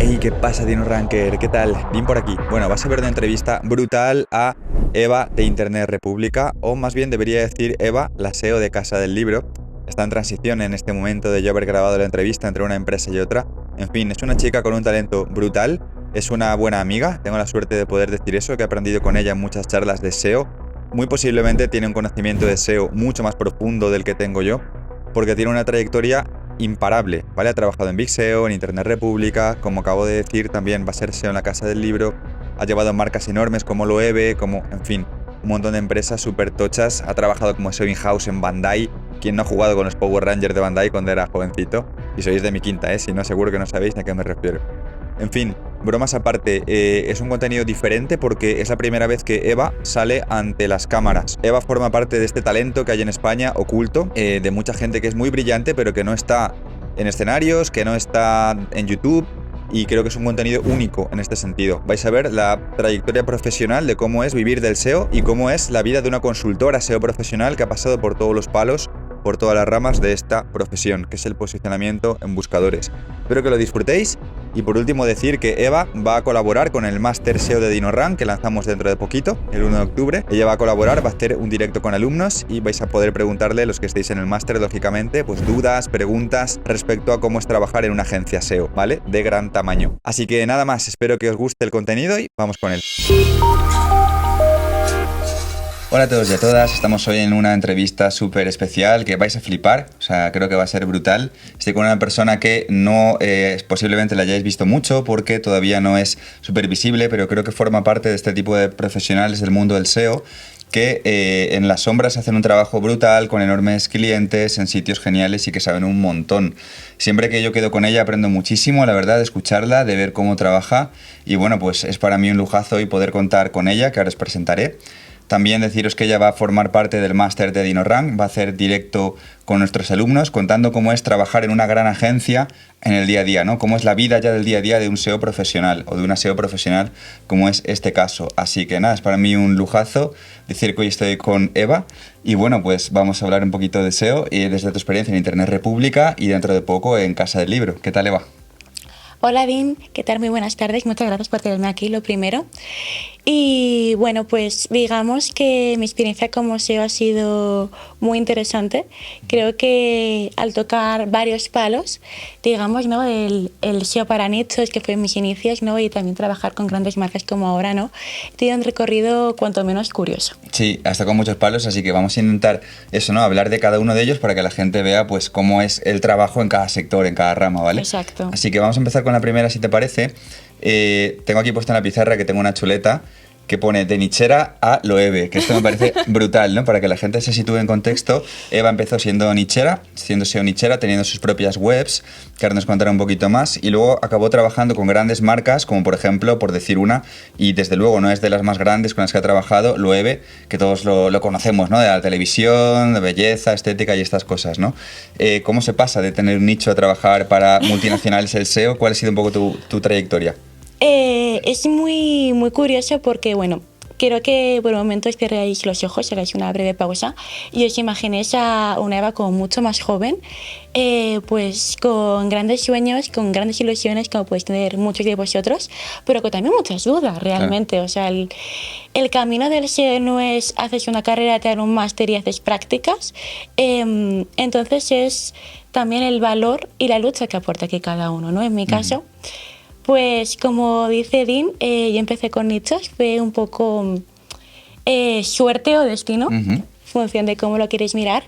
Hey, ¿qué pasa, Dino Ranker? ¿Qué tal? Bien por aquí. Bueno, vas a ver una entrevista brutal a Eva de Internet República, o más bien debería decir Eva, la SEO de Casa del Libro. Está en transición en este momento de yo haber grabado la entrevista entre una empresa y otra. En fin, es una chica con un talento brutal, es una buena amiga, tengo la suerte de poder decir eso, que he aprendido con ella en muchas charlas de SEO. Muy posiblemente tiene un conocimiento de SEO mucho más profundo del que tengo yo, porque tiene una trayectoria imparable, ¿vale? Ha trabajado en Big SEO, en Internet República, como acabo de decir, también va a ser SEO en la Casa del Libro, ha llevado marcas enormes como Loewe, como, en fin, un montón de empresas súper tochas, ha trabajado como SEO in-house en Bandai. ¿Quién no ha jugado con los Power Rangers de Bandai cuando era jovencito? Y sois de mi quinta, ¿eh? Si no, seguro que no sabéis a qué me refiero. En fin, bromas aparte, es un contenido diferente porque es la primera vez que Eva sale ante las cámaras. Eva forma parte de este talento que hay en España, oculto, de mucha gente que es muy brillante, pero que no está en escenarios, que no está en YouTube, y creo que es un contenido único en este sentido. Vais a ver la trayectoria profesional de cómo es vivir del SEO y cómo es la vida de una consultora SEO profesional que ha pasado por todos los palos, por todas las ramas de esta profesión, que es el posicionamiento en buscadores. Espero que lo disfrutéis. Y por último decir que Eva va a colaborar con el Máster SEO de DinoRank, que lanzamos dentro de poquito, el 1 de octubre. Ella va a colaborar, va a hacer un directo con alumnos y vais a poder preguntarle, los que estéis en el máster, lógicamente, pues dudas, preguntas respecto a cómo es trabajar en una agencia SEO, ¿vale? De gran tamaño. Así que nada más, espero que os guste el contenido y vamos con él. Hola a todos y a todas, estamos hoy en una entrevista súper especial que vais a flipar, o sea, creo que va a ser brutal. Estoy con una persona que no posiblemente la hayáis visto mucho porque todavía no es súper visible, pero creo que forma parte de este tipo de profesionales del mundo del SEO que en las sombras hacen un trabajo brutal con enormes clientes en sitios geniales y que saben un montón. Siempre que yo quedo con ella aprendo muchísimo, la verdad, de escucharla, de ver cómo trabaja y bueno, pues es para mí un lujazo hoy poder contar con ella, que ahora os presentaré. También deciros que ella va a formar parte del máster de DinoRank, va a hacer directo con nuestros alumnos contando cómo es trabajar en una gran agencia en el día a día, ¿no? Cómo es la vida ya del día a día de un SEO profesional o de una SEO profesional como es este caso. Así que nada, es para mí un lujazo decir que hoy estoy con Eva y bueno, pues vamos a hablar un poquito de SEO y desde tu experiencia en Internet República y dentro de poco en Casa del Libro. ¿Qué tal, Eva? Hola, Dean, ¿qué tal? Muy buenas tardes, muchas gracias por tenerme aquí, lo primero. Y bueno, pues digamos que mi experiencia como SEO ha sido muy interesante. Creo que al tocar varios palos, digamos, ¿no? El SEO para nichos, que fue en mis inicios, ¿no? Y también trabajar con grandes marcas como ahora, ¿no? He tenido un recorrido cuanto menos curioso. Sí, hasta con muchos palos, así que vamos a intentar eso, ¿no? Hablar de cada uno de ellos para que la gente vea pues cómo es el trabajo en cada sector, en cada rama, ¿vale? Exacto. Así que vamos a empezar con la primera, si te parece. Tengo aquí puesta en la pizarra que tengo una chuleta que pone de nichera a Loewe, que esto me parece brutal, ¿no? Para que la gente se sitúe en contexto, Eva empezó siendo nichera, siendo SEO nichera, teniendo sus propias webs, que ahora nos contará un poquito más, y luego acabó trabajando con grandes marcas, como por ejemplo, por decir una, y desde luego no es de las más grandes con las que ha trabajado, Loewe, que todos lo conocemos, ¿no? De la televisión, de belleza, estética y estas cosas, ¿no? ¿Cómo se pasa de tener un nicho a trabajar para multinacionales el SEO? ¿Cuál ha sido un poco tu trayectoria? Es muy, muy curioso porque, bueno, quiero que por un momento cerréis los ojos, hagáis una breve pausa y os imaginéis a una Eva como mucho más joven, pues con grandes sueños, con grandes ilusiones, como podéis tener muchos de vosotros, pero con también muchas dudas realmente. Claro. O sea, el camino del SEO no es haces una carrera, te dan un máster y haces prácticas. Entonces es también el valor y la lucha que aporta aquí cada uno, ¿no? En mi caso, pues como dice Dean, yo empecé con nichos, fue un poco suerte o destino, función de cómo lo queréis mirar,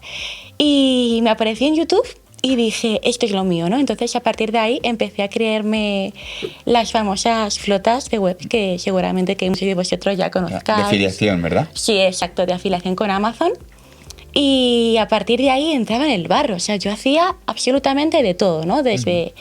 y me aparecí en YouTube y dije, esto es lo mío, ¿no? Entonces a partir de ahí empecé a crearme las famosas flotas de web que seguramente que muchos de vosotros ya conozcáis. De afiliación, ¿verdad? Sí, exacto, de afiliación con Amazon. Y a partir de ahí entraba en el barro, o sea, yo hacía absolutamente de todo, ¿no? Desde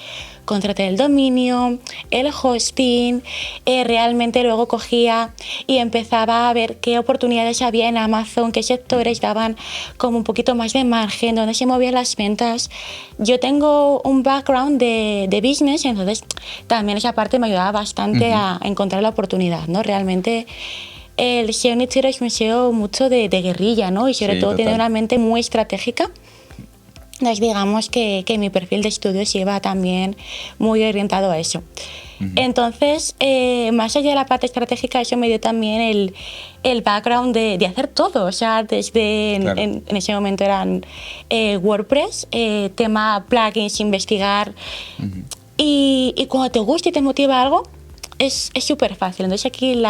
contratar el dominio, el hosting, realmente luego cogía y empezaba a ver qué oportunidades había en Amazon, qué sectores daban como un poquito más de margen, dónde se movían las ventas. Yo tengo un background de business, entonces también esa parte me ayudaba bastante a encontrar la oportunidad, ¿no? Realmente el SEO nichero es un SEO mucho de guerrilla, ¿no? Y sobre todo tiene una mente muy estratégica. Entonces, digamos que mi perfil de estudios lleva también muy orientado a eso. Entonces, más allá de la parte estratégica, eso me dio también el background de hacer todo. O sea, desde Claro. en ese momento eran WordPress, tema plugins, investigar. Y cuando te gusta y te motiva algo, es súper fácil. Entonces aquí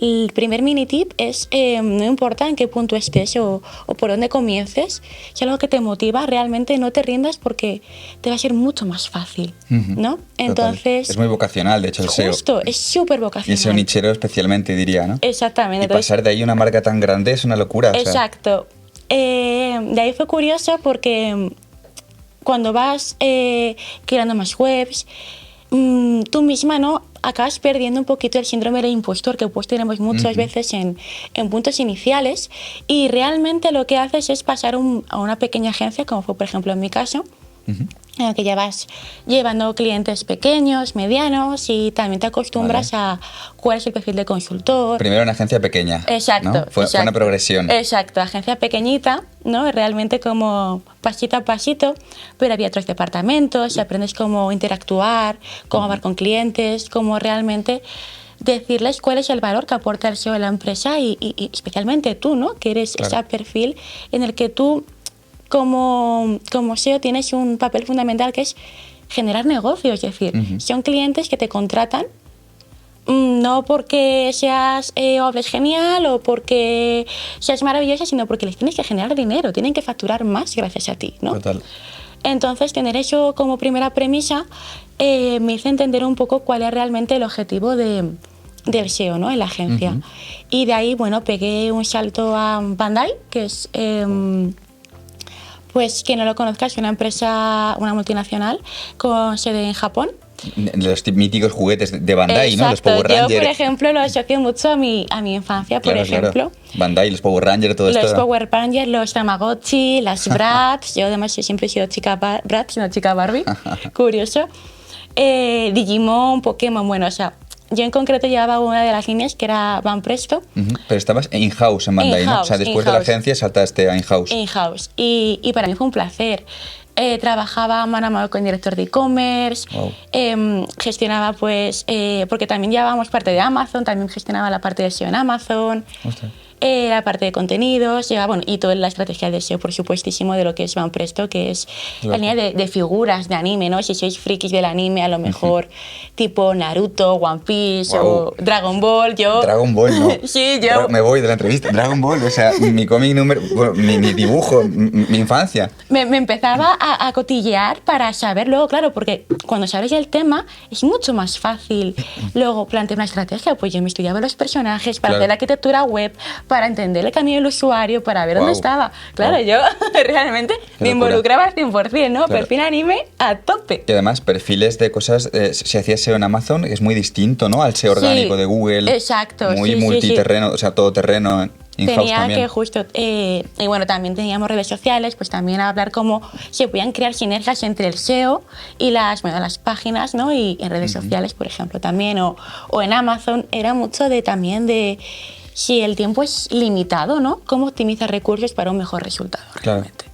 el primer mini tip es, no importa en qué punto estés o por dónde comiences, si algo que te motiva, realmente no te rindas porque te va a ser mucho más fácil, ¿no? Entonces... Es muy vocacional, de hecho, el SEO. Justo, es súper Y vocacional. el SEO nichero especialmente, diría, ¿no? Exactamente. Y pasar de ahí a una marca tan grande es una locura. Exacto. De ahí fue curioso porque cuando vas creando más webs, tú misma, ¿no?, acabas perdiendo un poquito el síndrome del impostor que pues tenemos muchas veces en puntos iniciales, y realmente lo que haces es pasar a una pequeña agencia, como fue por ejemplo en mi caso, en la que ya vas llevando clientes pequeños, medianos, y también te acostumbras a cuál es el perfil de consultor. Primero una agencia pequeña. Exacto. ¿no? Fue una progresión. Exacto, agencia pequeñita, ¿no? Realmente como pasito a pasito, pero había otros departamentos y aprendes cómo interactuar, cómo hablar con clientes, cómo realmente decirles cuál es el valor que aporta el SEO de la empresa y especialmente tú, ¿no?, que eres ese perfil en el que tú como SEO tienes un papel fundamental, que es generar negocios. Es decir, son clientes que te contratan no porque seas o hables genial o porque seas maravillosa, sino porque les tienes que generar dinero, tienen que facturar más gracias a ti, ¿no? Total. Entonces, tener eso como primera premisa me hizo entender un poco cuál es realmente el objetivo del SEO, ¿no?, en la agencia. Y de ahí, bueno, pegué un salto a Bandai, que es... pues quien no lo conozca, es una empresa, una multinacional con sede en Japón. Los míticos juguetes de Bandai, exacto, ¿no? Los Power Rangers. Yo, por ejemplo, lo asocio mucho a mi infancia, por ejemplo. Claro. Bandai, los Power Rangers, todo esto. Los Power Rangers, los Tamagotchi, las Bratz. Yo además siempre he sido chica Bratz, no chica Barbie. Curioso. Digimon, Pokémon, bueno, o sea... Yo en concreto llevaba una de las líneas que era Van Presto. Pero estabas in-house en Bandai, ¿no? O sea, después de la agencia saltaste a in-house. In-house. Y para mí fue un placer. Trabajaba mano a mano con el director de e-commerce, gestionaba pues, porque también llevábamos parte de Amazon, también gestionaba la parte de SEO en Amazon. Ostras. La parte de contenidos, bueno, y toda la estrategia de SEO, por supuestísimo, de lo que es Van Presto, que es la línea de figuras de anime, ¿no? Si sois frikis del anime, a lo mejor tipo Naruto, One Piece o Dragon Ball. Dragon Ball, ¿no? Sí, yo... Me voy de la entrevista. Dragon Ball, o sea, mi cómic número... Bueno, mi dibujo, mi infancia. Me empezaba a cotillear para saber luego, claro, porque cuando sabes ya el tema es mucho más fácil luego plantear una estrategia. Pues yo me estudiaba los personajes para hacer la arquitectura web, para entender el camino del usuario, para ver dónde estaba. Claro, yo realmente me involucraba al 100%, ¿no? Perfil anime a tope. Y además, perfiles de cosas, si hacías SEO en Amazon, es muy distinto, ¿no?, al SEO orgánico de Google. Exacto. Muy multiterreno, o sea, todoterreno. Tenía que justo, y bueno, también teníamos redes sociales, pues también hablar cómo se podían crear sinergias entre el SEO y las páginas, ¿no? Y en redes sociales, por ejemplo, también, o en Amazon, era mucho también de si el tiempo es limitado, ¿no? Cómo optimizar recursos para un mejor resultado, realmente.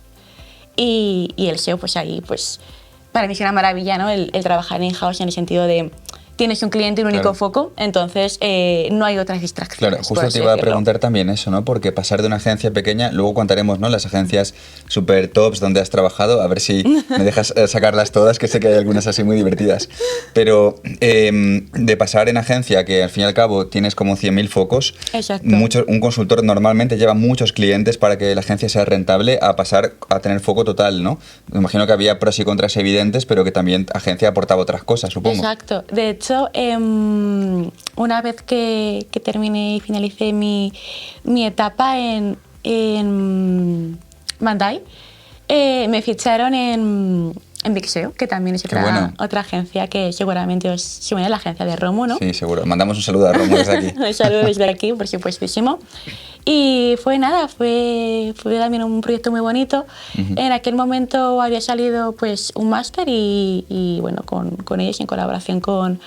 Y el SEO, pues ahí, pues para mí es una maravilla, ¿no? El trabajar in-house en el sentido de tienes un cliente y un único foco, entonces no hay otras distracciones. Claro, justo te iba a preguntar también eso, ¿no? Porque pasar de una agencia pequeña, luego contaremos, ¿no?, las agencias super tops donde has trabajado, a ver si me dejas sacarlas todas, que sé que hay algunas así muy divertidas. Pero de pasar en agencia, que al fin y al cabo tienes como 100.000 focos, un consultor normalmente lleva muchos clientes para que la agencia sea rentable, a pasar a tener foco total, ¿no? Me imagino que había pros y contras evidentes, pero que también agencia aportaba otras cosas, supongo. Exacto. De hecho, una vez que terminé y finalicé mi etapa en Bandai, me ficharon en Big SEO, que también es otra agencia que seguramente os suena, la agencia de Romo, ¿no? Sí, seguro. Mandamos un saludo a Romo desde aquí. Un saludo desde aquí, por supuestísimo. Y fue nada, fue también un proyecto muy bonito. En aquel momento había salido pues un máster y bueno, con ellos en colaboración con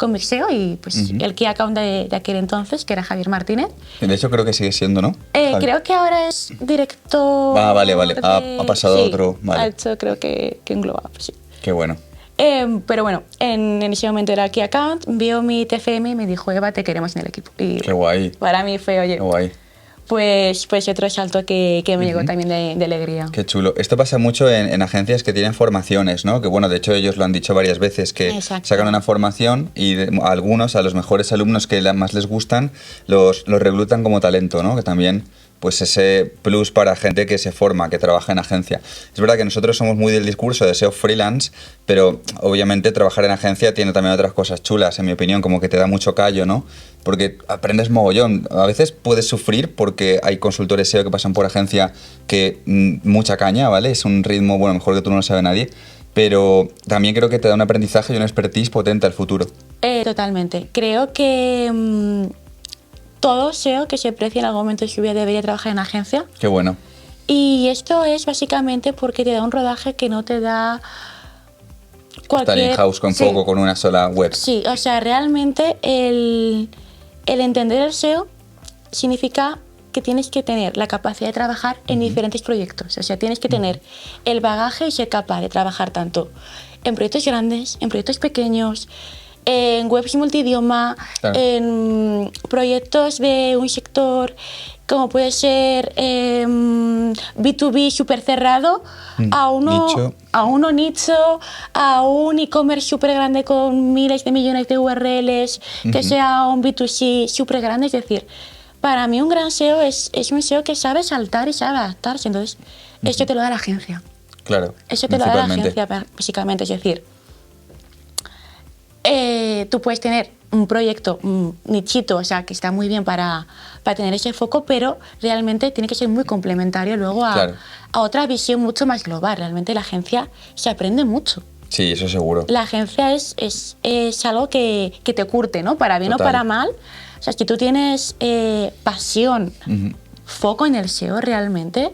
Mixeo y pues el key account de aquel entonces, que era Javier Martínez. De hecho creo que sigue siendo, ¿no? Creo que ahora es director... Vale. Ha pasado a otro. Vale. Ha hecho creo que engloba, pues sí. Qué bueno. Pero bueno, en ese momento era key account, vio mi TFM y me dijo, Eva, te queremos en el equipo. Y qué guay. Para mí fue, oye... Qué guay. Pues otro salto que me llegó también de alegría. Qué chulo. Esto pasa mucho en agencias que tienen formaciones, ¿no? Que bueno, de hecho ellos lo han dicho varias veces, que Exacto. sacan una formación y algunos, a los mejores alumnos que más les gustan, los reclutan como talento, ¿no? Que también, pues ese plus para gente que se forma, que trabaja en agencia. Es verdad que nosotros somos muy del discurso de SEO freelance, pero obviamente trabajar en agencia tiene también otras cosas chulas, en mi opinión, como que te da mucho callo, ¿no? Porque aprendes mogollón. A veces puedes sufrir porque hay consultores SEO que pasan por agencia que mucha caña, ¿vale? Es un ritmo, bueno, mejor que tú no lo sabe nadie, pero también creo que te da un aprendizaje y una expertise potente al futuro. Totalmente. Creo que todo SEO que se precie en algún momento de su vida debería trabajar en agencia. Qué bueno. Y esto es básicamente porque te da un rodaje que no te da cualquier... Estar in-house con poco, con una sola web. Sí, o sea, realmente el entender el SEO significa que tienes que tener la capacidad de trabajar en diferentes proyectos. O sea, tienes que tener el bagaje y ser capaz de trabajar tanto en proyectos grandes, en proyectos pequeños, en webs multidioma, claro, en proyectos de un sector como puede ser B2B súper cerrado, a uno nicho, a un e-commerce súper grande con miles de millones de URLs, que sea un B2C súper grande. Es decir, para mí un gran SEO es un SEO que sabe saltar y sabe adaptarse. Entonces, eso te lo da la agencia. Claro, eso te lo da la agencia, básicamente. Es decir, tú puedes tener un proyecto, un nichito, o sea, que está muy bien para tener ese foco, pero realmente tiene que ser muy complementario luego a otra visión mucho más global. Realmente la agencia se aprende mucho. Sí, eso seguro. La agencia es algo que te curte, ¿no? Para bien o para mal. O sea, si tú tienes pasión, foco en el SEO realmente,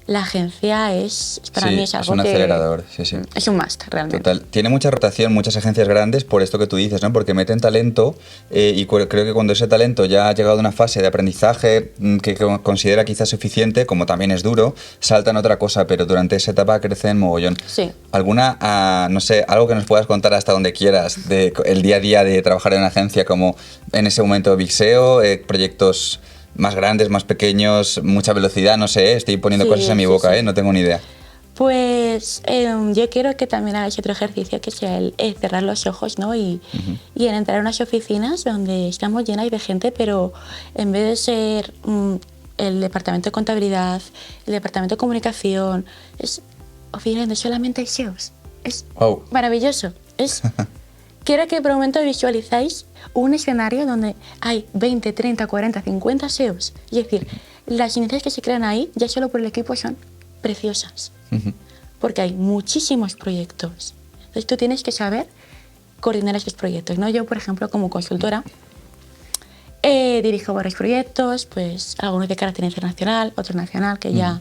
la agencia es para mí es algo es un acelerador, sí. Es un must, realmente. Total. Tiene mucha rotación, muchas agencias grandes por esto que tú dices, ¿no? Porque meten talento y creo que cuando ese talento ya ha llegado a una fase de aprendizaje que considera quizás suficiente, como también es duro, saltan a otra cosa, pero durante esa etapa crecen mogollón. Sí. ¿Alguna, no sé, algo que nos puedas contar hasta donde quieras de el día a día de trabajar en una agencia, como en ese momento Big SEO, proyectos más grandes, más pequeños, mucha velocidad, no sé, estoy poniendo cosas en mi boca, no tengo ni idea. Pues yo quiero que también hagáis otro ejercicio, que sea el cerrar los ojos, ¿no? Y en entrar a unas oficinas donde estamos llenas de gente, pero en vez de ser el departamento de contabilidad, el departamento de comunicación, es oficinas donde solamente hay SEOs. Es maravilloso. Quiero que por un momento visualizáis un escenario donde hay 20, 30, 40, 50 SEOs. Es decir, las sinergias que se crean ahí, ya solo por el equipo, son preciosas. Porque hay muchísimos proyectos. Entonces tú tienes que saber coordinar estos proyectos, ¿no? Yo, por ejemplo, como consultora, dirijo varios proyectos, pues algunos de carácter internacional, otros nacional, que ya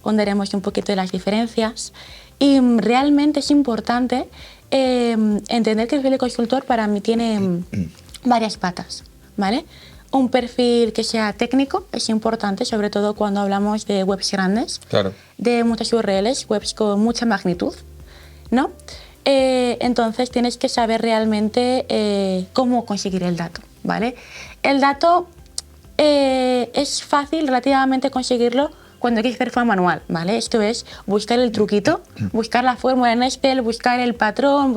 hondaremos un poquito de las diferencias. Y realmente es importante entender que el perfil de consultor para mí tiene varias patas, ¿vale? Un perfil que sea técnico es importante, sobre todo cuando hablamos de webs grandes, de muchas URLs, webs con mucha magnitud, ¿no? Entonces tienes que saber realmente cómo conseguir el dato, ¿vale? El dato es fácil relativamente conseguirlo cuando hay que hacer forma manual, ¿vale? Esto es buscar el truquito, buscar la fórmula en Excel, buscar el patrón,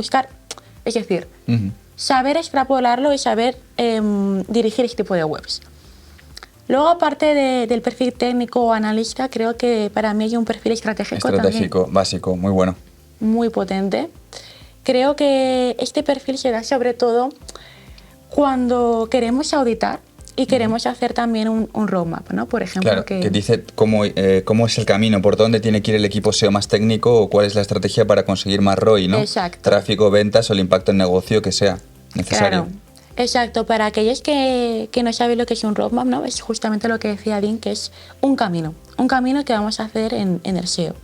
es decir, saber extrapolarlo y saber dirigir este tipo de webs. Luego, aparte del perfil técnico o analista, creo que para mí hay un perfil estratégico también. Básico, muy bueno. Muy potente. Creo que este perfil se da sobre todo cuando queremos auditar y queremos hacer también un roadmap, ¿no? Por ejemplo, que dice cómo es el camino, por dónde tiene que ir el equipo SEO más técnico o cuál es la estrategia para conseguir más ROI, ¿no? Exacto. Tráfico, ventas o el impacto en negocio que sea necesario. Claro. Exacto, para aquellos que no saben lo que es un roadmap, ¿no? Es justamente lo que decía Dean, que es un camino que vamos a hacer en el SEO.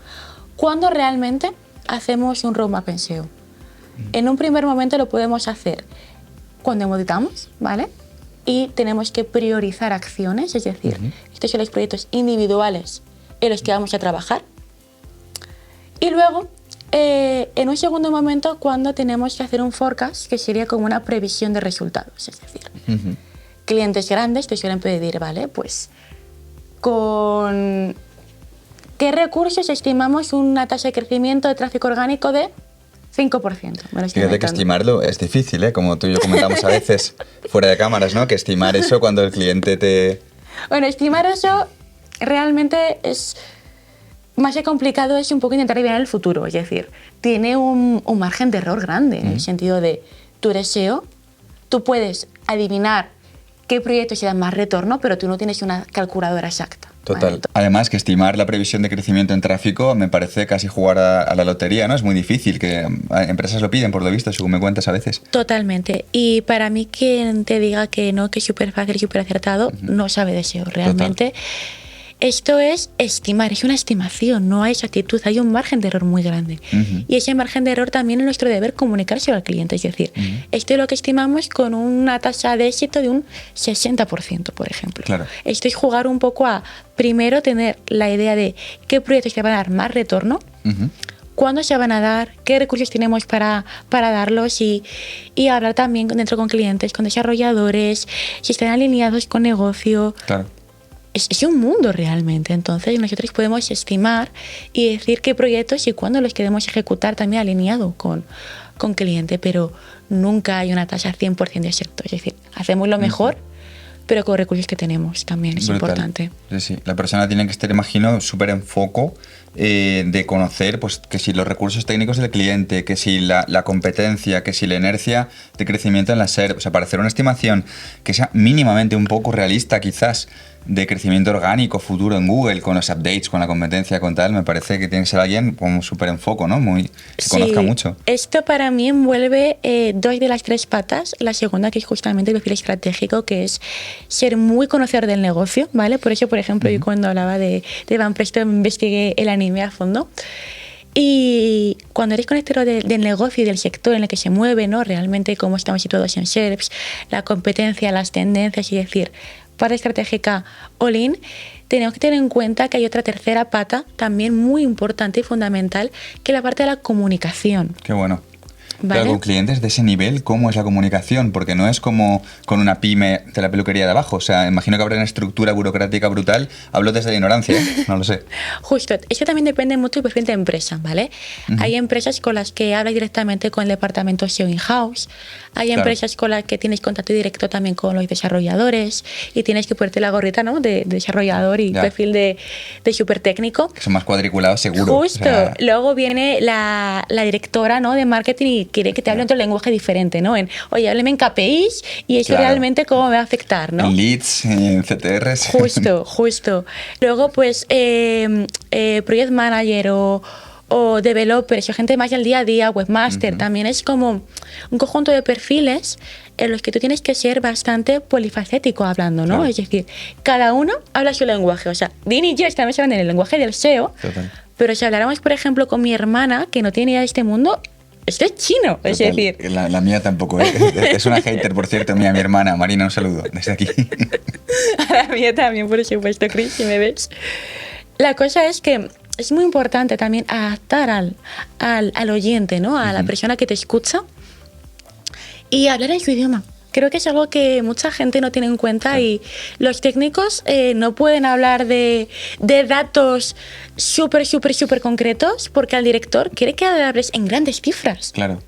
¿Cuándo realmente hacemos un roadmap en SEO? En un primer momento lo podemos hacer cuando editamos, ¿vale? Y tenemos que priorizar acciones, es decir, estos son los proyectos individuales en los que vamos a trabajar. Y luego, en un segundo momento, cuando tenemos que hacer un forecast, que sería como una previsión de resultados, es decir, clientes grandes te suelen pedir, ¿vale? Pues, ¿con qué recursos estimamos una tasa de crecimiento de tráfico orgánico de 5%? Fíjate que estimarlo es difícil, ¿eh? Como tú y yo comentamos a veces fuera de cámaras, ¿no? Que estimar eso cuando el cliente te... Bueno, estimar eso realmente es... Más que complicado es un poco intentar adivinar el futuro, es decir, tiene un margen de error grande, en el sentido de, tú eres SEO, tú puedes adivinar qué proyectos te dan más retorno, pero tú no tienes una calculadora exacta. Total. ¿Vale? Además, que estimar la previsión de crecimiento en tráfico me parece casi jugar a la lotería, ¿no? Es muy difícil, que empresas lo piden, por lo visto, según me cuentas a veces. Totalmente. Y para mí, quien te diga que no, que es súper fácil y súper acertado, no sabe de SEO. Realmente, total. Esto es estimar, es una estimación, no hay exactitud, hay un margen de error muy grande. Y ese margen de error también es nuestro deber comunicárselo al cliente. Es decir, esto es lo que estimamos con una tasa de éxito de un 60%, por ejemplo. Claro. Esto es jugar un poco a, primero, tener la idea de qué proyectos te van a dar más retorno, cuándo se van a dar, qué recursos tenemos para darlos y hablar también dentro con clientes, con desarrolladores, si están alineados con negocio. Claro. Es un mundo realmente, entonces nosotros podemos estimar y decir qué proyectos y cuándo los queremos ejecutar también alineado con cliente, pero nunca hay una tasa 100% de éxito, es decir, hacemos lo mejor, pero con recursos que tenemos también, es importante. Sí, sí. La persona tiene que estar, imagino, súper en foco de conocer pues, que si los recursos técnicos del cliente, que si la competencia, que si la inercia de crecimiento en la SERP, o sea, para hacer una estimación que sea mínimamente un poco realista quizás de crecimiento orgánico futuro en Google, con los updates, con la competencia, con tal, me parece que tiene que ser alguien como súper en foco, ¿no? Que conozca mucho. Esto para mí envuelve dos de las tres patas. La segunda, que es justamente el perfil estratégico, que es ser muy conocedor del negocio, ¿vale? Por eso, por ejemplo, yo cuando hablaba de Van Presto investigué el anime a fondo. Y cuando eres conectador del negocio y del sector en el que se mueve, ¿no? Realmente cómo estamos situados en SERPs, la competencia, las tendencias, y decir, parte estratégica all-in, tenemos que tener en cuenta que hay otra tercera pata también muy importante y fundamental, que es la parte de la comunicación. Qué bueno. ¿Vale? Pero con clientes de ese nivel, ¿cómo es la comunicación? Porque no es como con una pyme de la peluquería de abajo. O sea, imagino que habrá una estructura burocrática brutal. Hablo desde la ignorancia, ¿eh? No lo sé. Justo. Eso también depende mucho del perfil de empresa, ¿vale? Hay empresas con las que hablas directamente con el departamento SEO in-house. Hay empresas con las que tienes contacto directo también con los desarrolladores y tienes que ponerte la gorrita, ¿no? De desarrollador y perfil de súper técnico. Que son más cuadriculados, seguro. Justo. O sea... Luego viene la directora, ¿no? De marketing y quiere que te hable en otro lenguaje diferente, ¿no? Oye, hábleme en KPIs y eso realmente cómo me va a afectar, ¿no? En leads, en CTRs. Justo. Luego, pues, project manager o developers o gente más del día a día, webmaster, también es como un conjunto de perfiles en los que tú tienes que ser bastante polifacético hablando, ¿no? Claro. Es decir, cada uno habla su lenguaje. O sea, Dean y yo estamos hablando en el lenguaje del SEO, pero si habláramos, por ejemplo, con mi hermana, que no tiene idea de este mundo, esto es chino, es decir... La mía tampoco, es una hater, por cierto, mi hermana. Marina, un saludo desde aquí. A la mía también, por supuesto, Chris, si me ves. La cosa es que es muy importante también adaptar al oyente, ¿no? A la persona que te escucha y hablar en su idioma. Creo que es algo que mucha gente no tiene en cuenta y los técnicos no pueden hablar de datos súper concretos porque el director quiere que hables en grandes cifras. Claro.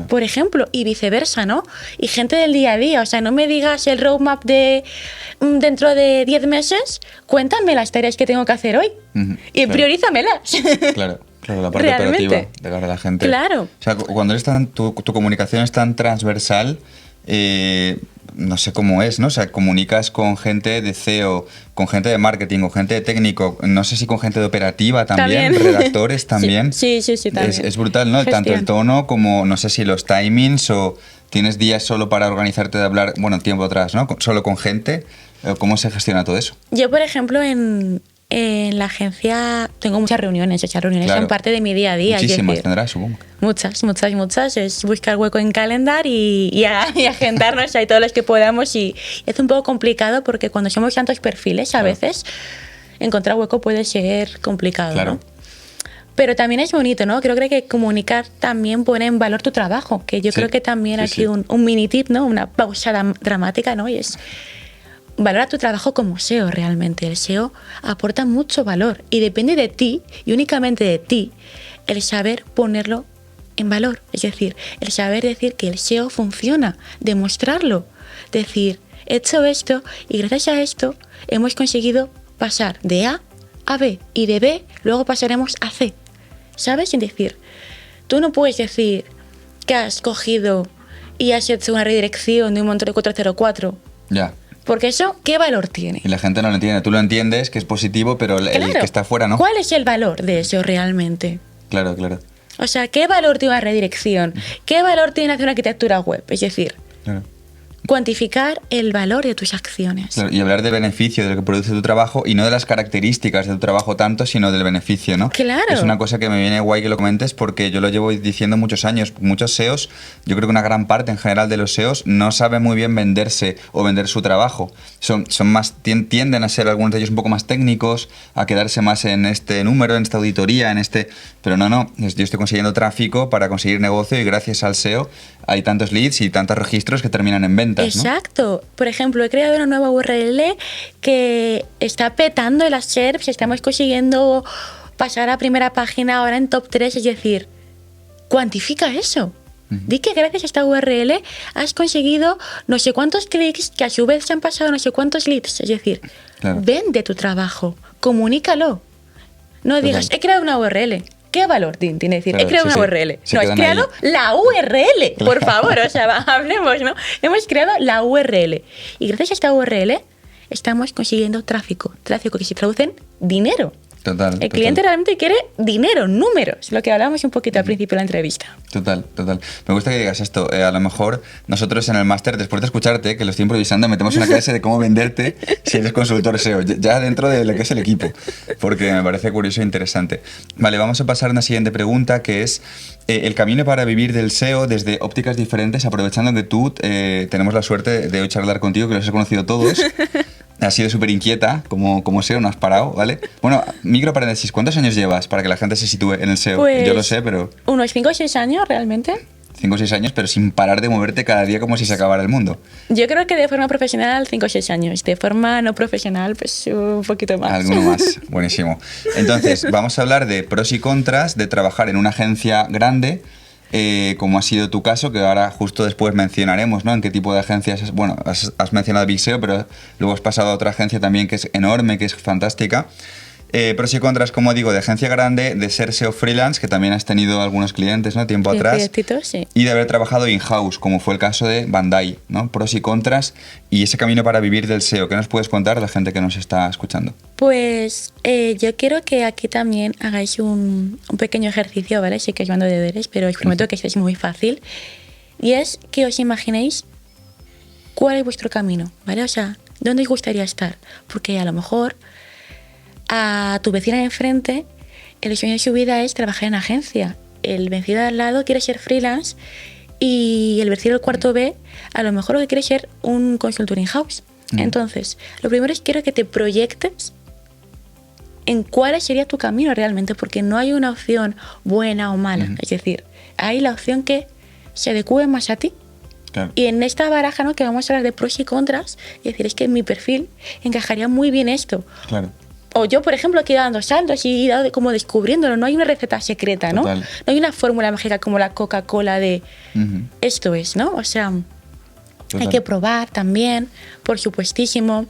Por ejemplo, y viceversa, ¿no? Y gente del día a día, o sea, no me digas el roadmap de dentro de 10 meses, cuéntame las tareas que tengo que hacer hoy y priorízamelas. Claro, la parte operativa de cara a la gente. Claro. O sea, cuando tu comunicación es tan transversal, no sé cómo es, ¿no? O sea, comunicas con gente de CEO, con gente de marketing, con gente de técnico, no sé si con gente de operativa también, redactores también. Sí, también. Es brutal, ¿no? Tanto el tono como, no sé si los timings o tienes días solo para organizarte de hablar, bueno, tiempo atrás, ¿no? Solo con gente. ¿Cómo se gestiona todo eso? Yo, por ejemplo, en la agencia tengo muchas reuniones. Esas reuniones son parte de mi día a día. Muchísimas tendrás, supongo. Muchas. Es buscar hueco en calendar y agendarnos ahí todos los que podamos. Y es un poco complicado porque cuando somos tantos perfiles, a veces encontrar hueco puede ser complicado, ¿no? Pero también es bonito, ¿no? Creo que comunicar también pone en valor tu trabajo, que yo creo que también aquí un mini tip, ¿no? Una pausa dramática, ¿no? Y es valora tu trabajo como SEO realmente. El SEO aporta mucho valor y depende de ti y únicamente de ti el saber ponerlo en valor. Es decir, el saber decir que el SEO funciona, demostrarlo. Decir, he hecho esto y gracias a esto hemos conseguido pasar de A a B y de B luego pasaremos a C. ¿Sabes? Es decir, tú no puedes decir que has cogido y has hecho una redirección de un montón de 404. Ya. Porque eso, ¿qué valor tiene? Y la gente no lo entiende. Tú lo entiendes, que es positivo, pero el que está fuera, ¿no? ¿Cuál es el valor de eso realmente? Claro. O sea, ¿qué valor tiene una redirección? ¿Qué valor tiene hacer una arquitectura web? Es decir, cuantificar el valor de tus acciones. Claro, y hablar del beneficio, de lo que produce tu trabajo y no de las características de tu trabajo tanto, sino del beneficio, ¿no? Claro. Es una cosa que me viene guay que lo comentes porque yo lo llevo diciendo muchos años. Muchos SEOs, yo creo que una gran parte en general de los SEOs no sabe muy bien venderse o vender su trabajo. Son más, tienden a ser algunos de ellos un poco más técnicos, a quedarse más en este número, en esta auditoría, en este... Pero no, yo estoy consiguiendo tráfico para conseguir negocio y gracias al SEO hay tantos leads y tantos registros que terminan en ventas. Exacto. ¿No? Por ejemplo, he creado una nueva URL que está petando en las SERPs, estamos consiguiendo pasar a primera página ahora en top 3, es decir, cuantifica eso. Di que gracias a esta URL has conseguido no sé cuántos clics que a su vez se han pasado no sé cuántos leads, es decir, vende tu trabajo, comunícalo. No digas, he creado una URL. ¿Qué valor tiene? Decir, he creado una URL. No, has creado la URL, por favor. O sea, hablemos, ¿no? Hemos creado la URL. Y gracias a esta URL estamos consiguiendo tráfico. Tráfico que se traduce en dinero. El cliente realmente quiere dinero, números, lo que hablábamos un poquito al principio de la entrevista. Total. Me gusta que digas esto. A lo mejor nosotros en el máster, después de escucharte, que lo estoy improvisando, metemos una clase de cómo venderte si eres consultor SEO, ya dentro de lo que es el equipo, porque me parece curioso e interesante. Vale, vamos a pasar a una siguiente pregunta, que es el camino para vivir del SEO desde ópticas diferentes, aprovechando que tú tenemos la suerte de hoy charlar contigo, que los he conocido todos. Has sido súper inquieta, como SEO, no has parado, ¿vale? Bueno, micro paréntesis, ¿cuántos años llevas para que la gente se sitúe en el SEO? Pues, yo lo sé, pero... Unos 5 o 6 años, realmente. 5 o 6 años, pero sin parar de moverte cada día como si se acabara el mundo. Yo creo que de forma profesional 5 o 6 años, de forma no profesional pues un poquito más. Alguno más, buenísimo. Entonces, vamos a hablar de pros y contras de trabajar en una agencia grande, como ha sido tu caso, que ahora justo después mencionaremos, ¿no? En qué tipo de agencias, bueno, has mencionado Big SEO, pero luego has pasado a otra agencia también que es enorme, que es fantástica. Pros y contras, como digo, de agencia grande, de ser SEO freelance, que también has tenido algunos clientes, ¿no? Tiempo atrás. Sí. Y de haber trabajado in-house, como fue el caso de Bandai, ¿no? Pros y contras y ese camino para vivir del SEO. ¿Qué nos puedes contar a la gente que nos está escuchando? Pues yo quiero que aquí también hagáis un pequeño ejercicio, ¿vale? Sí que os mando deberes, pero os prometo que es muy fácil. Y es que os imaginéis cuál es vuestro camino, ¿vale? O sea, ¿dónde os gustaría estar? Porque a lo mejor a tu vecina de enfrente, el sueño de su vida es trabajar en agencia. El vecino de al lado quiere ser freelance y el vecino del cuarto B a lo mejor lo que quiere es ser un consultor in-house. Entonces, lo primero es quiero que te proyectes en cuál sería tu camino realmente, porque no hay una opción buena o mala. Es decir, hay la opción que se adecue más a ti. Claro. Y en esta baraja, ¿no? Que vamos a hablar de pros y contras, es decir, es que en mi perfil encajaría muy bien esto. Claro. O yo, por ejemplo, aquí dando saltos y como descubriéndolo. No hay una receta secreta, ¿no? Total. No hay una fórmula mágica como la Coca-Cola de esto es, ¿no? O sea, hay que probar también, por supuestísimo.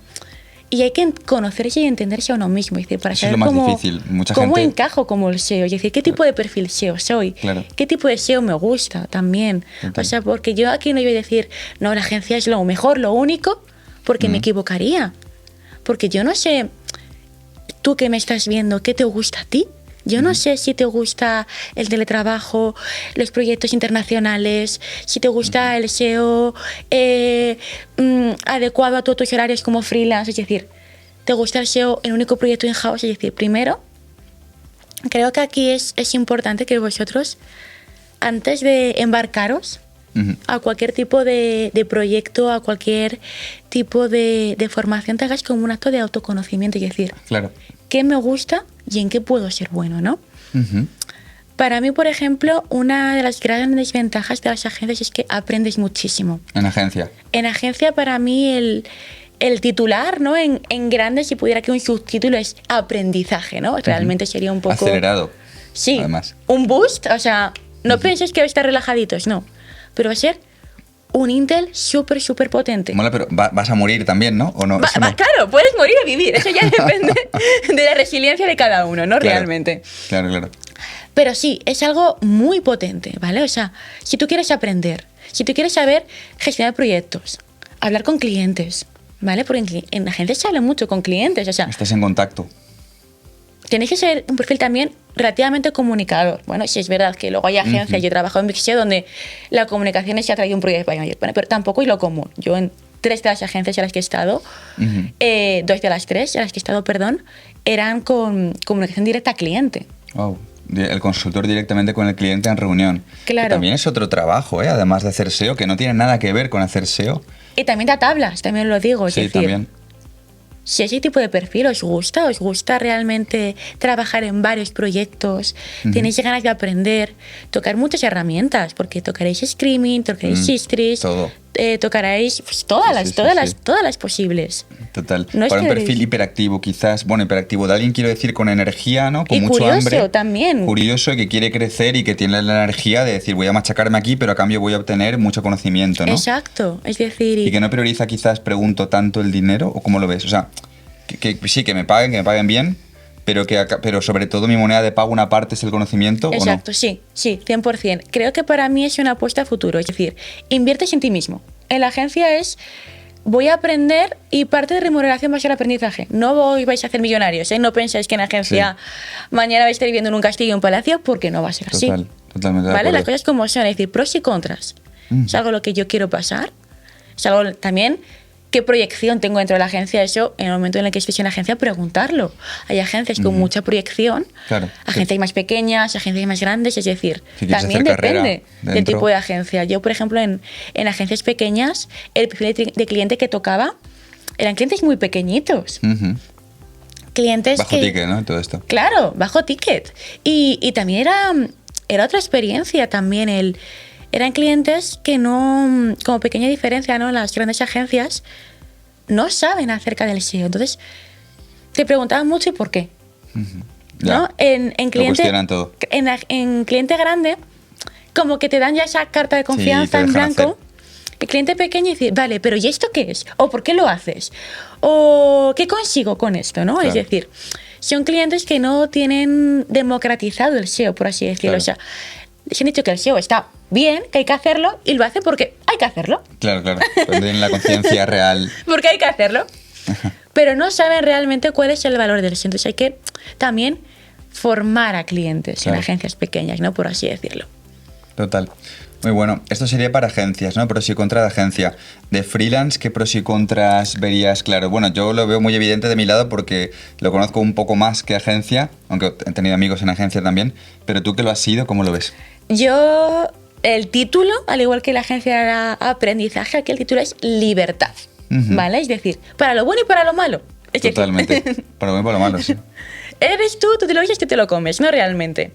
Y hay que conocerse y entenderse a uno mismo, es decir, para Eso es saber lo más cómo, difícil. Mucha cómo gente... encajo como el SEO, es decir, qué tipo de perfil SEO soy, Claro. qué tipo de SEO me gusta también. Total. O sea, porque yo aquí no voy a decir, no, la agencia es lo mejor, lo único, porque me equivocaría. Porque yo no sé, tú que me estás viendo, ¿qué te gusta a ti? Yo no sé si te gusta el teletrabajo, los proyectos internacionales, si te gusta el SEO adecuado a todos tus horarios como freelance, es decir, te gusta el SEO en un único proyecto in-house, es decir, primero, creo que aquí es importante que vosotros, antes de embarcaros a cualquier tipo de proyecto, a cualquier tipo de formación, te hagas como un acto de autoconocimiento, es decir, Claro. qué me gusta y en qué puedo ser bueno, ¿no? Para mí, por ejemplo, una de las grandes desventajas de las agencias es que aprendes muchísimo. En agencia. En agencia, para mí, el titular, ¿no? En grande, si pudiera que un subtítulo es aprendizaje, ¿no? Realmente sería un poco... Acelerado. Sí, Además. un boost, o sea, no penséis que vais a estar relajaditos, no. Pero va a ser un Intel súper, súper potente. Mola, pero vas a morir también, ¿no? ¿O no? Eso no. Claro, puedes morir o vivir, eso ya depende de la resiliencia de cada uno, ¿no? Claro. Realmente. Claro, claro. Pero sí, es algo muy potente, ¿vale? O sea, si tú quieres aprender, si tú quieres saber gestionar proyectos, hablar con clientes, ¿vale? Porque en agencias se habla mucho con clientes, o sea, Estás en contacto. tenéis que ser un perfil también relativamente comunicador. Bueno, sí es verdad que luego hay agencias, yo he trabajado en Big SEO donde la comunicación se ha traído un proyecto, pero tampoco es lo común. Yo en 3 de las agencias en las que he estado, 2 de las 3 en las que he estado, perdón, eran con comunicación directa a cliente. Wow. El consultor directamente con el cliente en reunión. Claro. Que también es otro trabajo, ¿eh? Además de hacer SEO, que no tiene nada que ver con hacer SEO. Y también da tablas, también lo digo. Es Sí, decir, también. si ese tipo de perfil os gusta realmente trabajar en varios proyectos, tenéis ganas de aprender, tocar muchas herramientas, porque tocaréis Screaming, tocaréis Sistris, todo. Tocaréis pues, todas las posibles. Total. No es Para un que perfil hiperactivo, quizás, bueno, hiperactivo de alguien, quiero decir, con energía, ¿no? Con Y mucho curioso hambre. también. Curioso y que quiere crecer y que tiene la energía de decir, voy a machacarme aquí, pero a cambio voy a obtener mucho conocimiento, ¿no? Exacto, es decir... Y que no prioriza quizás, pregunto, tanto el dinero, ¿o cómo lo ves? O sea, que sí, que me paguen bien, pero sobre todo mi moneda de pago, una parte es el conocimiento, Exacto, ¿o no? sí, 100%. Creo que para mí es una apuesta a futuro, es decir, inviertes en ti mismo. En la agencia es, voy a aprender y parte de remuneración va a ser aprendizaje. No vais a hacer millonarios, ¿eh? No pensáis que en agencia mañana vais a estar viviendo en un castillo o un palacio, porque no va a ser así. Totalmente de ¿Vale? acuerdo. Las cosas como son, es decir, pros y contras. Es algo lo que yo quiero pasar, es algo también... ¿Qué proyección tengo dentro de la agencia? Eso, en el momento en el que estés en la agencia, preguntarlo. Hay agencias con mucha proyección, Claro, agencias más pequeñas, agencias más grandes, es decir, Si quieres también hacer carrera depende del dentro. tipo de agencia. Yo, por ejemplo, en agencias pequeñas, el perfil de cliente que tocaba eran clientes muy pequeñitos. Clientes Bajo que... ticket, ¿no? Todo esto. Claro, bajo ticket. Y también era otra experiencia también eran clientes que no, como pequeña diferencia, ¿no? Las grandes agencias no saben acerca del SEO. Entonces, te preguntaban mucho y por qué. Ya. ¿No? En Lo cliente, cuestionan todo. en cliente grande, como que te dan ya esa carta de confianza te en dejan blanco. El cliente pequeño dice, vale, pero ¿y esto qué es? ¿O por qué lo haces? ¿O qué consigo con esto? ¿No? Claro. Es decir, son clientes que no tienen democratizado el SEO, por así decirlo. Claro. O sea, les han dicho que el SEO está bien, que hay que hacerlo, y lo hacen porque hay que hacerlo. Claro, claro. Cuando tienen la conciencia real. Porque hay que hacerlo. Pero no saben realmente cuál es el valor del SEO. Entonces hay que también formar a clientes Claro. en agencias pequeñas, ¿no? Por así decirlo. Total. Muy bueno. Esto sería para agencias, ¿no? Pros y contras de agencia. De freelance, ¿qué pros y contras verías? Claro, bueno, yo lo veo muy evidente de mi lado porque lo conozco un poco más que agencia, aunque he tenido amigos en agencia también. Pero tú que lo has sido, ¿cómo lo ves? Yo, el título, al igual que la agencia era aprendizaje, aquí el título es libertad, ¿vale? Es decir, para lo bueno y para lo malo. Es decir, Totalmente. Para lo bueno y para lo malo, sí. eres tú te lo oyes, tú te lo comes, no realmente.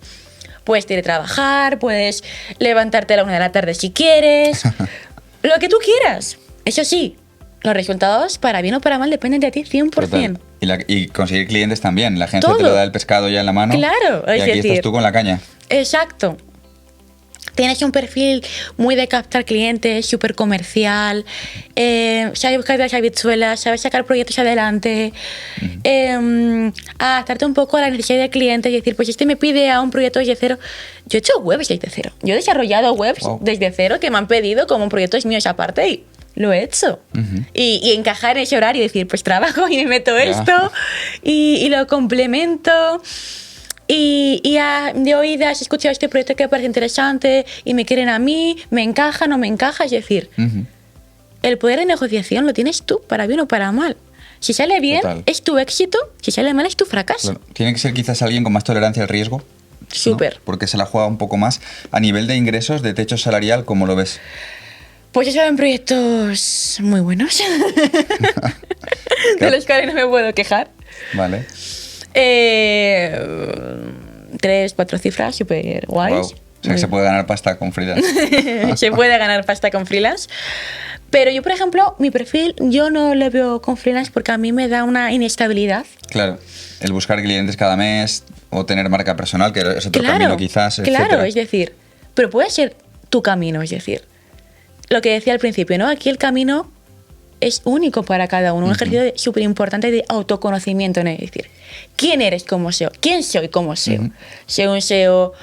Puedes teletrabajar, puedes levantarte a la 1 de la tarde si quieres, lo que tú quieras. Eso sí, los resultados, para bien o para mal, dependen de ti 100%. Total. Y conseguir clientes también. La agencia te Todo. lo da el pescado ya en la mano. Claro, Y es aquí decir, estás tú con la caña. Exacto. tienes un perfil muy de captar clientes, súper comercial, sabes buscar las habichuelas, sabes sacar proyectos adelante, adaptarte un poco a la necesidad del cliente y decir, pues este me pide a un proyecto desde cero. Yo he hecho webs desde cero. Yo he desarrollado webs desde cero que me han pedido como proyectos míos aparte y lo he hecho. Y encajar en ese horario y decir, pues trabajo y me meto esto y lo complemento. Y de oídas he escuchado este proyecto que me parece interesante y me quieren a mí, me encaja, no me encaja. Es decir, el poder de negociación lo tienes tú, para bien o para mal. Si sale bien, es tu éxito, si sale mal, es tu fracaso. Claro. Tiene que ser quizás alguien con más tolerancia al riesgo. Súper. ¿No? Porque se la juega un poco más. A nivel de ingresos, de techo salarial, ¿cómo lo ves? Pues eso en proyectos muy buenos, de los cuales no me puedo quejar. Vale. 3, 4 cifras, súper guays. Wow. O sea, que se puede ganar pasta con freelance. Se puede ganar pasta con freelance. Pero yo, por ejemplo, mi perfil, yo no le veo con freelance porque a mí me da una inestabilidad. Claro. El buscar clientes cada mes o tener marca personal, que es otro camino quizás, Claro, etcétera. es decir, pero puede ser tu camino, es decir, lo que decía al principio, ¿no? Aquí el camino es único para cada uno, un ejercicio súper importante de autoconocimiento, ¿no? Es decir, ¿quién eres como SEO? ¿Quién soy como SEO? Soy un SEO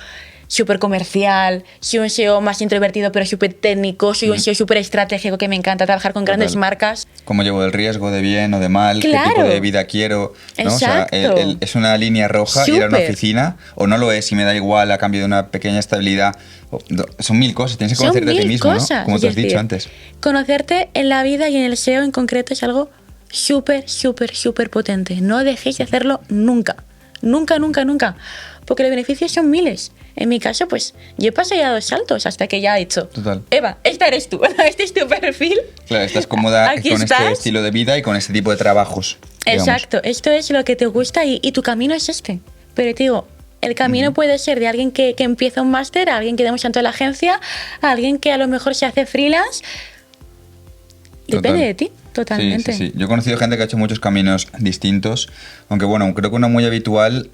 súper comercial, soy un SEO más introvertido pero súper técnico, soy un SEO súper estratégico que me encanta trabajar con grandes marcas. ¿Cómo llevo el riesgo de bien o de mal? Claro. ¿Qué tipo de vida quiero? ¿No? Exacto. O sea, es una línea roja ir a una oficina o no lo es y me da igual a cambio de una pequeña estabilidad. Son mil cosas, tienes que conocerte a ti mismo, ¿no? Como te has dicho antes. Conocerte en la vida y en el SEO en concreto es algo súper, súper, súper potente. No dejéis de hacerlo nunca. Nunca, nunca, nunca. Porque los beneficios son miles. En mi caso, pues, yo he pasado ya 2 saltos hasta que ya he hecho. Total. Eva, esta eres tú. Este es tu perfil. Claro, estás cómoda Aquí con estás. este estilo de vida y con este tipo de trabajos. Exacto. Esto es lo que te gusta y tu camino es este. Pero te digo, el camino puede ser de alguien que empieza un máster, a alguien que demos tanto en la agencia, a alguien que a lo mejor se hace freelance. Depende de ti, totalmente. Sí. Yo he conocido gente que ha hecho muchos caminos distintos, aunque bueno, creo que uno muy habitual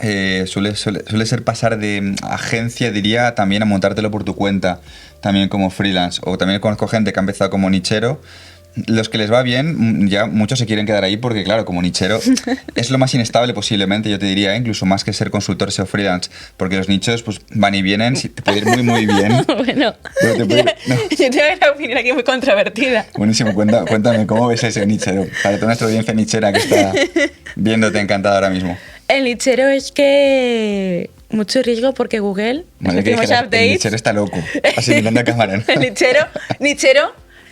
suele ser pasar de agencia, diría, también a montártelo por tu cuenta, también como freelance. O también conozco gente que ha empezado como nichero. Los que les va bien, ya muchos se quieren quedar ahí porque, claro, como nichero es lo más inestable posiblemente, yo te diría, incluso más que ser consultor SEO freelance, porque los nichos pues van y vienen, te puede ir muy, muy bien. Bueno, yo tengo una opinión aquí muy controvertida. Buenísimo, cuéntame, ¿cómo ves ese nichero? Para toda nuestra audiencia nichera que está viéndote encantada ahora mismo. El nichero es que mucho riesgo porque Google, Vale, los últimos updates... El nichero está loco, así mirando a cámara, ¿no? El nichero,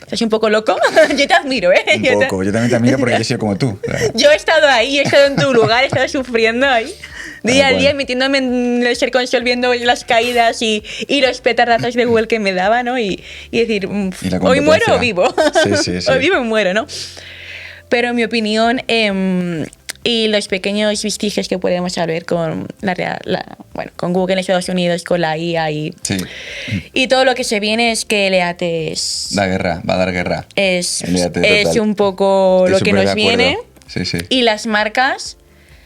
estás un poco loco. Yo te admiro, ¿eh? Yo también te admiro porque yo soy como tú. Yo he estado ahí, he estado en tu lugar, he estado sufriendo ahí. Día a día, metiéndome en el Search Console, viendo las caídas y los petardazos de Google que me daba, ¿no? Y decir, hoy muero o vivo. Sí. Hoy vivo o muero, ¿no? Pero en mi opinión... y los pequeños vestigios que podemos saber con con Google en Estados Unidos, con la IA y todo lo que se viene es que LEAT va a dar guerra. Es un poco lo que nos viene. Sí. Y las marcas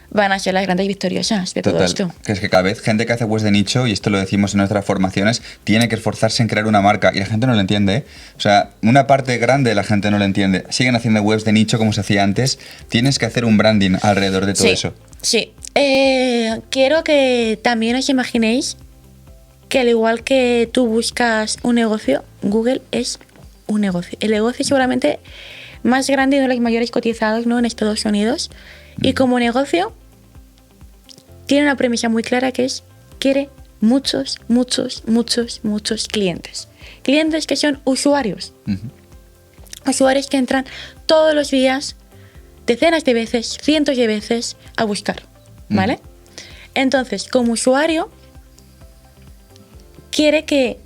van a ser las grandes victoriosas de todo esto. Que es que cada vez gente que hace webs de nicho, y esto lo decimos en nuestras formaciones, tiene que esforzarse en crear una marca y la gente no lo entiende, ¿eh? O sea, una parte grande de la gente no lo entiende. Siguen haciendo webs de nicho como se hacía antes. Tienes que hacer un branding alrededor de todo eso. Sí. Quiero que también os imaginéis que al igual que tú buscas un negocio, Google es un negocio. El negocio seguramente más grande y uno de los mayores cotizados, ¿no?, en Estados Unidos. Y como negocio tiene una premisa muy clara que es: quiere muchos clientes. Clientes que son usuarios. Usuarios que entran todos los días, decenas de veces, cientos de veces a buscar, ¿vale? Entonces, como usuario, quiere que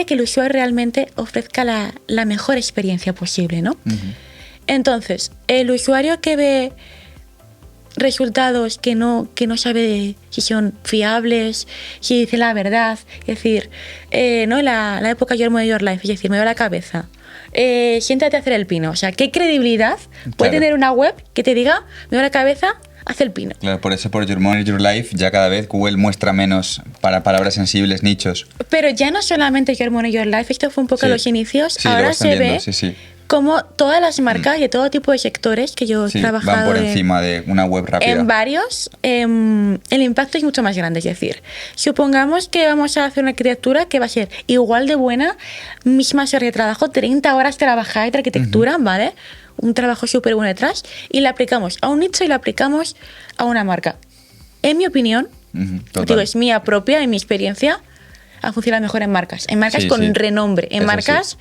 el usuario realmente ofrezca la mejor experiencia posible, ¿no? Entonces, el usuario que ve resultados que no sabe si son fiables, si dice la verdad, es decir, ¿no? La época Your Money Your Life, es decir, me va la cabeza, siéntate a hacer el pino, o sea, ¿qué credibilidad puede tener una web que te diga, me va la cabeza, hace el pino. Claro, por eso por Your Money, Your Life ya cada vez Google muestra menos para palabras sensibles, nichos. Pero ya no solamente Your Money, Your Life, esto fue un poco Sí. los inicios, Sí, lo ahora vas se viendo, ve sí. como todas las marcas de todo tipo de sectores que yo he Sí, van trabajado por encima de una web rápida. en varios, el impacto es mucho más grande. Es decir, supongamos que vamos a hacer una arquitectura que va a ser igual de buena, misma serie de trabajo, 30 horas trabajar de arquitectura, ¿vale? Un trabajo súper bueno detrás, y la aplicamos a un nicho y la aplicamos a una marca. En mi opinión, Total. digo, es mía propia, en mi experiencia, ha funcionado mejor en marcas. En marcas Sí, con sí. renombre, en Eso marcas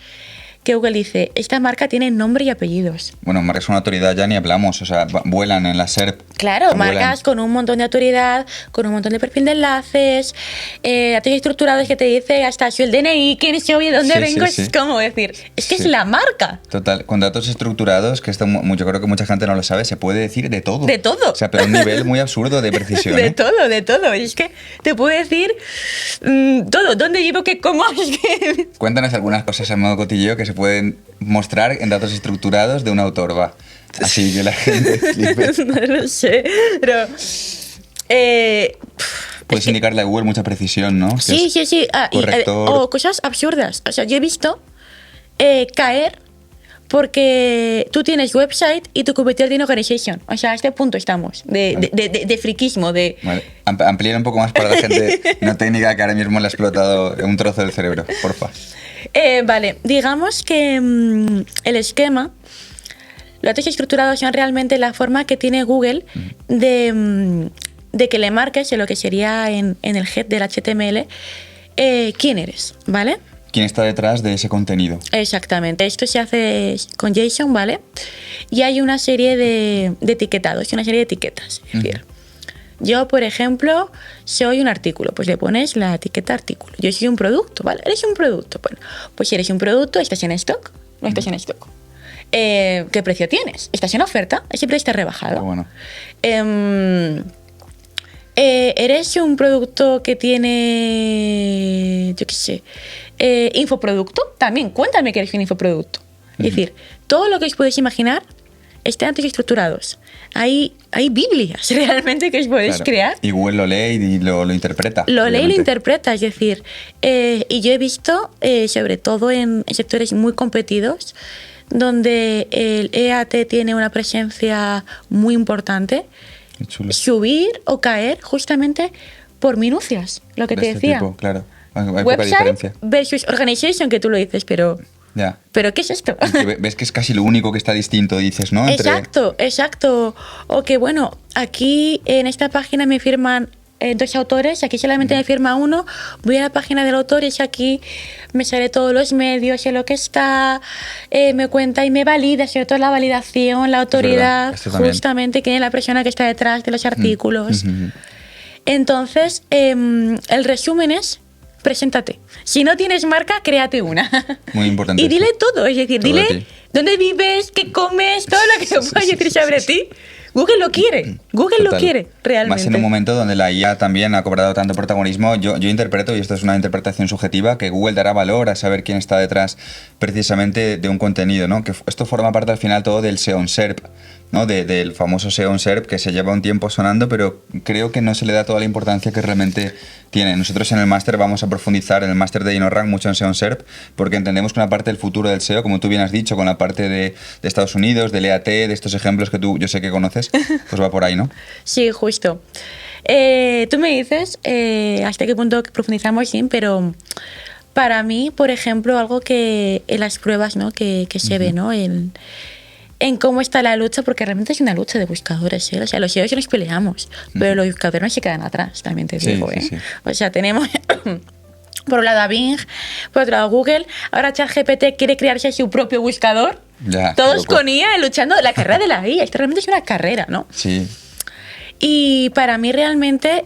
que Google dice, esta marca tiene nombre y apellidos. Bueno, marcas con autoridad ya ni hablamos, o sea, vuelan en la SERP. Claro, vuelan. marcas con un montón de autoridad, con un montón de perfil de enlaces, datos estructurados que te dice hasta si el DNI, quién soy, de dónde Sí, vengo, sí, sí. es como decir, es que Sí. es la marca. Total, con datos estructurados, que esto yo creo que mucha gente no lo sabe, se puede decir de todo. De todo. O sea, pero a un nivel muy absurdo de precisión. De ¿eh? todo, de todo. Es que te puedo decir todo, dónde llevo, qué como, es que... Cuéntanos algunas cosas a modo cotilleo que se pueden mostrar en datos estructurados de un autor, va. Así que la gente flipe. no lo sé, pero... Puedes indicarle a Google mucha precisión, ¿no? Que Sí, es sí, sí. corrector. O cosas absurdas. O sea, yo he visto caer porque tú tienes website y tu competidor tiene organization. O sea, a este punto estamos, de friquismo, de... Vale, amplíen un poco más para la gente no técnica que ahora mismo le ha explotado un trozo del cerebro, porfa. Vale, digamos que el esquema, los datos estructurados son realmente la forma que tiene Google de que le marques en lo que sería en el head del HTML quién eres, ¿vale? ¿Quién está detrás de ese contenido? Exactamente. Esto se hace con JSON, ¿vale? Y hay una serie de etiquetados, una serie de etiquetas. Es decir, yo, por ejemplo, soy un artículo, pues le pones la etiqueta artículo. Yo soy un producto, ¿vale? Eres un producto. Bueno, pues si eres un producto, ¿estás en stock? No estás en stock. ¿Qué precio tienes? ¿Estás en oferta? Ese precio está rebajado. Pero bueno, ¿Eres un producto que tiene, yo qué sé, infoproducto? También, cuéntame que eres un infoproducto. Es decir, todo lo que os podéis imaginar está antes estructurados. Hay Biblias realmente que os podéis claro. crear. Y Google lo lee y lo interpreta. Lo lee y lo obviamente. interpreta, es decir, y yo he visto, sobre todo en sectores muy competidos, donde el EAT tiene una presencia muy importante, Qué chulo. subir o caer justamente por minucias, lo que De te este decía. tipo, claro. Hay poca Website diferencia. versus organization, que tú lo dices, pero Ya. ¿qué es esto? Que ves que es casi lo único que está distinto, dices, ¿no? Exacto. O que bueno, aquí en esta página me firman dos autores, aquí solamente me firma uno, voy a la página del autor y es aquí me sale todos los medios, sé lo que está, me cuenta y me valida, sobre todo la validación, la autoridad, esto también. justamente quién es la persona que está detrás de los artículos. Ujú. Entonces, el resumen es, preséntate. Si no tienes marca, créate una. Muy importante Y esto. dile todo, es decir, Todo de dile ti. dónde vives, qué comes, todo lo que se pueda decir sobre ti. Google lo quiere, Google lo Total. quiere, realmente. Más en un momento donde la IA también ha cobrado tanto protagonismo, yo interpreto, y esto es una interpretación subjetiva, que Google dará valor a saber quién está detrás precisamente de un contenido, ¿no? Que esto forma parte al final todo del SEO SERP, ¿no? Del famoso SEO SERP que se lleva un tiempo sonando, pero creo que no se le da toda la importancia que realmente tiene. Nosotros en el máster vamos a profundizar, en el máster de InnoRank, mucho en SEO SERP, porque entendemos que una parte del futuro del SEO, como tú bien has dicho, con la parte de Estados Unidos, del EAT, de estos ejemplos que tú, yo sé que conoces, pues va por ahí, ¿no? Sí, justo. Tú me dices hasta qué punto profundizamos, sí, pero para mí, por ejemplo, algo que en las pruebas, ¿no? que se ve, ¿no? En cómo está la lucha, porque realmente es una lucha de buscadores, ¿eh? O sea, los SEOs nos peleamos, pero los buscadores no se quedan atrás, también te Sí, digo, sí, ¿eh? sí. O sea, tenemos por un lado a Bing, por otro lado a Google, ahora ChatGPT quiere crearse su propio buscador, Ya, todos loco. con IA luchando la carrera de la IA, esto realmente es una carrera, ¿no? Sí. Y para mí realmente,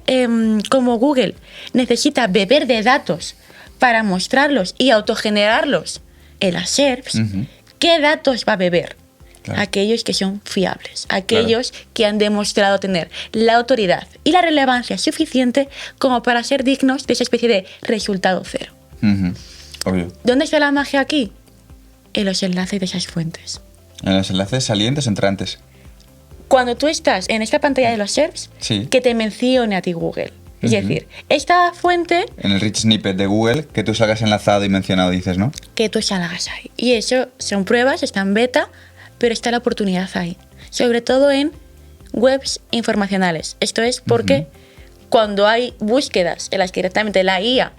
como Google necesita beber de datos para mostrarlos y autogenerarlos en las SERPs, ¿qué datos va a beber? Claro. Aquellos que son fiables, aquellos que han demostrado tener la autoridad y la relevancia suficiente como para ser dignos de esa especie de resultado cero. Obvio. ¿Dónde está la magia aquí? En los enlaces de esas fuentes. En los enlaces salientes, entrantes. cuando tú estás en esta pantalla de los SERPs, Sí. que te mencione a ti Google. Es decir, esta fuente En el rich snippet de Google, que tú salgas enlazado y mencionado, dices, ¿no? que tú salgas ahí. Y eso son pruebas, está en beta, pero está la oportunidad ahí. Sobre todo en webs informacionales. Esto es porque cuando hay búsquedas en las que directamente la IA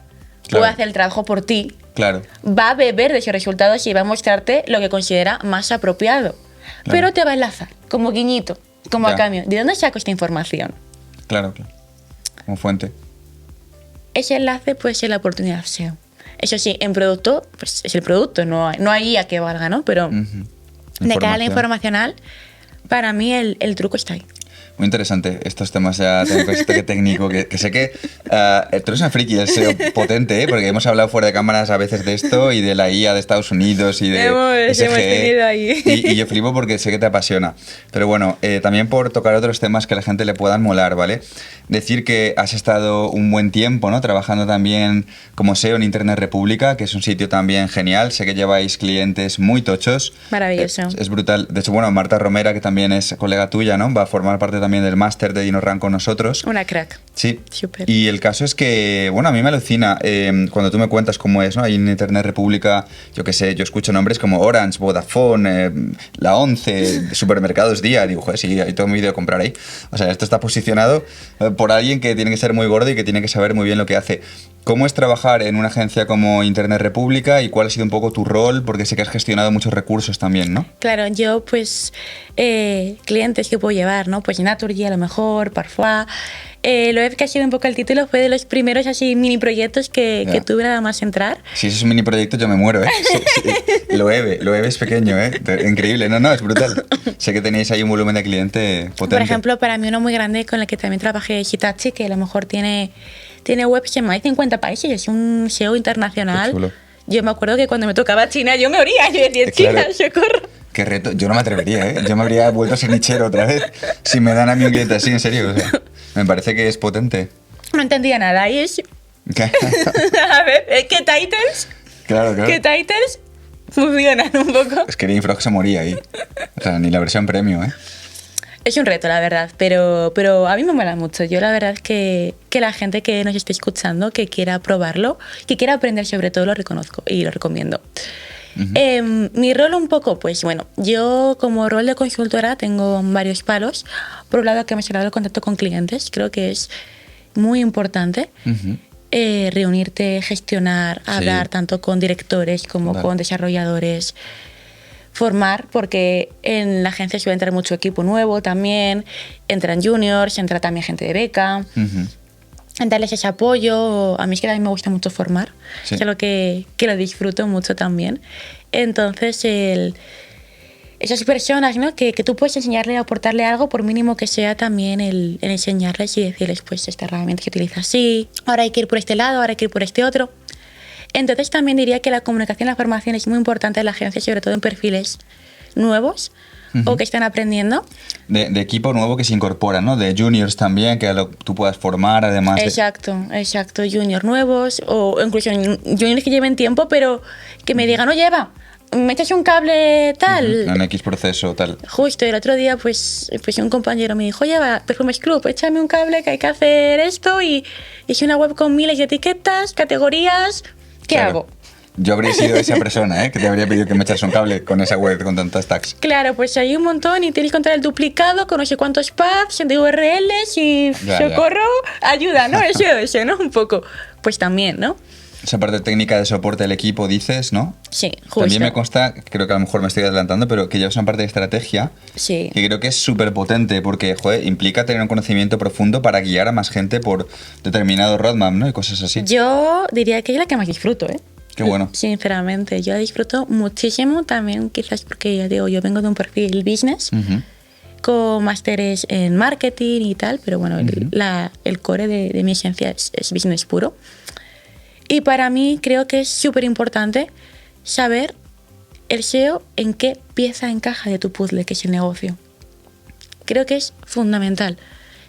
Claro. puede hacer el trabajo por ti, Claro. va a beber de esos resultados y va a mostrarte lo que considera más apropiado. Pero te va a enlazar, como guiñito, como Ya. a cambio. ¿De dónde saco esta información? Claro. Como fuente. Ese enlace puede ser la oportunidad SEO. Eso sí, en producto, pues es el producto, no hay IA que valga, ¿no? Pero de cara a la informacional, para mí el truco está ahí. Muy interesante estos temas ya técnico, que sé que tú eres una friki del SEO potente, ¿eh? Porque hemos hablado fuera de cámaras a veces de esto y de la IA de Estados Unidos y de Hemos SGE, tenido ahí. y yo flipo porque sé que te apasiona. Pero bueno, también por tocar otros temas que a la gente le puedan molar, ¿vale? Decir que has estado un buen tiempo, ¿no? Trabajando también como SEO en Internet República, que es un sitio también genial. Sé que lleváis clientes muy tochos. Maravilloso. Es brutal. De hecho, bueno, Marta Romera, que también es colega tuya, ¿no? Va a formar parte también del máster de DinoRank con nosotros. Una crack. Sí. Súper. Y el caso es que, bueno, a mí me alucina cuando tú me cuentas cómo es, ¿no? Ahí en Internet República, yo qué sé, yo escucho nombres como Orange, Vodafone, La 11, Supermercados Día. Digo, joder, sí, hay todo mi vídeo de comprar ahí. O sea, esto está posicionado por alguien que tiene que ser muy gordo y que tiene que saber muy bien lo que hace. ¿Cómo es trabajar en una agencia como Internet República y cuál ha sido un poco tu rol? Porque sé que has gestionado muchos recursos también, ¿no? Claro, yo pues clientes que puedo llevar, ¿no? Pues Naturgy a lo mejor, Parfois. Lo que ha sido un poco el título fue de los primeros así mini proyectos que tuve nada más entrar. Si eso es un mini proyecto yo me muero, ¿eh? Sí. Lo EVE es pequeño, ¿eh? Increíble, no, es brutal. Sé que tenéis ahí un volumen de cliente potente. Por ejemplo, para mí uno muy grande con el que también trabajé es Hitachi, que a lo mejor tiene webs en más de 50 países, es un SEO internacional. Qué chulo. Yo me acuerdo que cuando me tocaba China yo me moría, yo decía, China, Claro. socorro. Qué reto. Yo no me atrevería, ¿eh? Yo me habría vuelto a ser nichero otra vez si me dan a mí un cliente así, en serio. O sea, me parece que es potente. No entendía nada y es... ¿Qué? A ver, ¿qué titles? Claro. ¿Qué titles funcionan un poco? Es que Frog se moría ahí. O sea, ni la versión premium, ¿eh? Es un reto, la verdad, pero a mí me mola mucho. Yo la verdad es que la gente que nos esté escuchando, que quiera probarlo, que quiera aprender sobre todo, lo reconozco y lo recomiendo. Mi rol un poco, pues bueno, yo como rol de consultora tengo varios palos. Por un lado, que me ha dado el contacto con clientes, creo que es muy importante. Reunirte, gestionar, hablar tanto con directores como con desarrolladores, formar, porque en la agencia suele entrar mucho equipo nuevo también, entran juniors, entra también gente de beca. Darles ese apoyo. A mí es que a mí me gusta mucho formar, es algo que lo disfruto mucho también. Entonces, esas personas, ¿no? que tú puedes enseñarle o aportarle algo, por mínimo que sea, también el enseñarles y decirles, pues esta herramienta se utiliza así, ahora hay que ir por este lado, ahora hay que ir por este otro. Entonces también diría que la comunicación y la formación es muy importante en la agencia, sobre todo en perfiles nuevos o que están aprendiendo. De equipo nuevo que se incorpora, ¿no? De juniors también, que tú puedas formar, además de... Exacto. Juniors nuevos o incluso juniors que lleven tiempo, pero que me digan, oye, Eva, ¿me echas un cable tal? En X proceso, tal. Justo, el otro día pues un compañero me dijo, oye, Eva, Perfumes Club, échame un cable que hay que hacer esto y es una web con miles de etiquetas, categorías, ¿qué hago? Yo habría sido esa persona, ¿eh? Que te habría pedido que me echas un cable con esa web con tantas tags. Claro, pues hay un montón y tienes que encontrar el duplicado con no sé cuántos paths de URLs y socorro, ayuda, ¿no? Eso, ¿no? Un poco. Pues también, ¿no? Esa parte técnica de soporte del equipo dices, ¿no? Sí, justo. También me consta, creo que a lo mejor me estoy adelantando, pero que llevas una parte de estrategia que creo que es súper potente porque, joder, implica tener un conocimiento profundo para guiar a más gente por determinado roadmap, ¿no? Y cosas así. Yo diría que es la que más disfruto, ¿eh? Qué bueno. Sinceramente, yo la disfruto muchísimo también, quizás porque ya digo, yo vengo de un perfil business, con másteres en marketing y tal, pero bueno, el core de mi esencia es business puro. Y para mí creo que es súper importante saber el SEO en qué pieza encaja de tu puzzle, que es el negocio. Creo que es fundamental.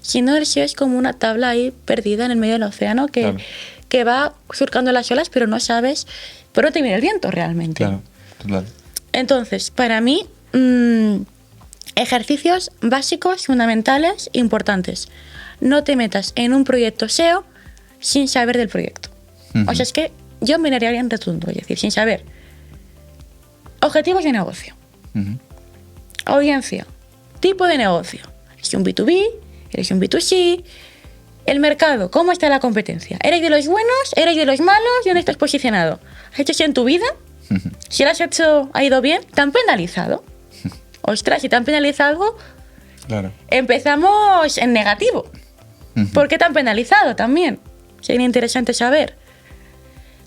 Si no, el SEO es como una tabla ahí perdida en el medio del océano que va surcando las olas, pero no sabes por dónde viene el viento realmente. Claro, total. Entonces, para mí, Ejercicios básicos, fundamentales, importantes. No te metas en un proyecto SEO sin saber del proyecto. O sea, es que yo me iría en rotundo, es decir, sin saber. Objetivos de negocio. Audiencia. Tipo de negocio. ¿Eres un B2B? ¿Eres un B2C? El mercado. ¿Cómo está la competencia? ¿Eres de los buenos? ¿Eres de los malos? ¿Dónde estás posicionado? ¿Has hecho eso en tu vida? Si lo has hecho, ha ido bien, ¿te han penalizado? Ostras, si te han penalizado, Claro. empezamos en negativo. ¿Por qué te han penalizado también? Sería interesante saber.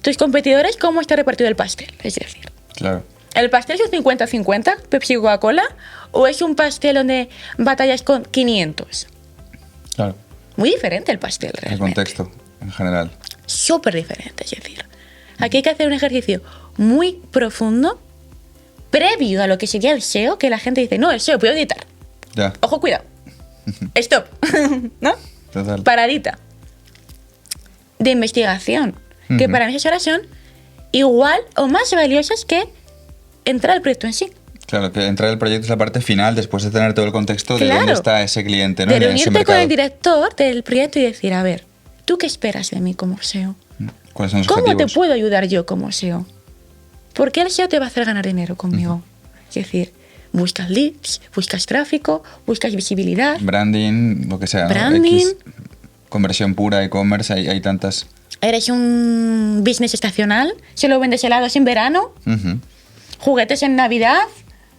Tus competidores, ¿cómo está repartido el pastel? Es decir, Claro. ¿el pastel es un 50-50, Pepsi y Coca-Cola? ¿O es un pastel donde batallas con 500? Claro. Muy diferente el pastel, El realmente. contexto, en general. Súper diferente, es decir. Aquí hay que hacer un ejercicio muy profundo, previo a lo que sería el SEO, que la gente dice, no, el SEO, puedo editar. Ya. Ojo, cuidado. Stop. ¿No? Total. Paradita. De investigación. Que para mí esas horas son igual o más valiosas que entrar al proyecto en sí. Claro, que entrar al proyecto es la parte final, después de tener todo el contexto de Claro. dónde está ese cliente, ¿no? De En ese reunirte con mercado. el director del proyecto y decir, a ver, ¿tú qué esperas de mí como SEO? ¿Cuáles son los ¿Cómo te objetivos? puedo ayudar yo como SEO? ¿Por qué el SEO te va a hacer ganar dinero conmigo? Es decir, buscas leads, buscas tráfico, buscas visibilidad. Branding, lo que sea, ¿no? Branding. Conversión pura, e-commerce, hay tantas. Eres un business estacional, solo vendes helados en verano, juguetes en Navidad,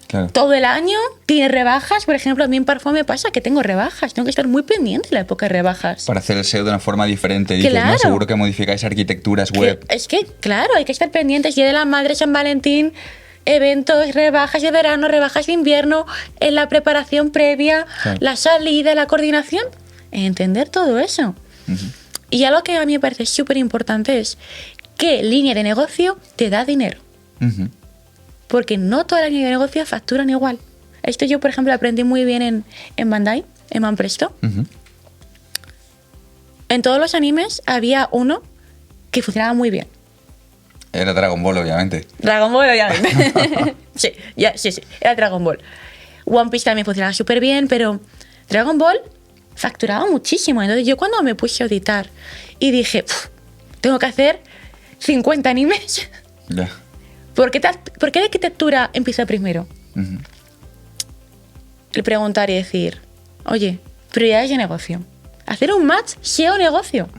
Claro. todo el año, tienes rebajas. Por ejemplo, a mí en Parfum me pasa que tengo rebajas, tengo que estar muy pendiente en la época de rebajas. Para hacer el SEO de una forma diferente. Dices, Claro. ¿no? Seguro que modificáis arquitecturas web. Es que, claro, hay que estar pendientes. Día de la Madre, San Valentín, eventos, rebajas de verano, rebajas de invierno, en la preparación previa, Claro. la salida, la coordinación. Entender todo eso. Y algo que a mí me parece súper importante es qué línea de negocio te da dinero. Ujú. Porque no todas las líneas de negocio facturan igual. Esto yo, por ejemplo, aprendí muy bien en Bandai, en Manpresto. Ujú. En todos los animes había uno que funcionaba muy bien. Era Dragon Ball, obviamente. Dragon Ball, obviamente. sí, era Dragon Ball. One Piece también funcionaba súper bien, pero Dragon Ball facturaba muchísimo. Entonces yo cuando me puse a auditar y dije, tengo que hacer 50 animes, Ya. ¿por qué la arquitectura empieza primero? Ujú. El preguntar y decir, oye, prioridades de negocio. Hacer un match SEO negocio.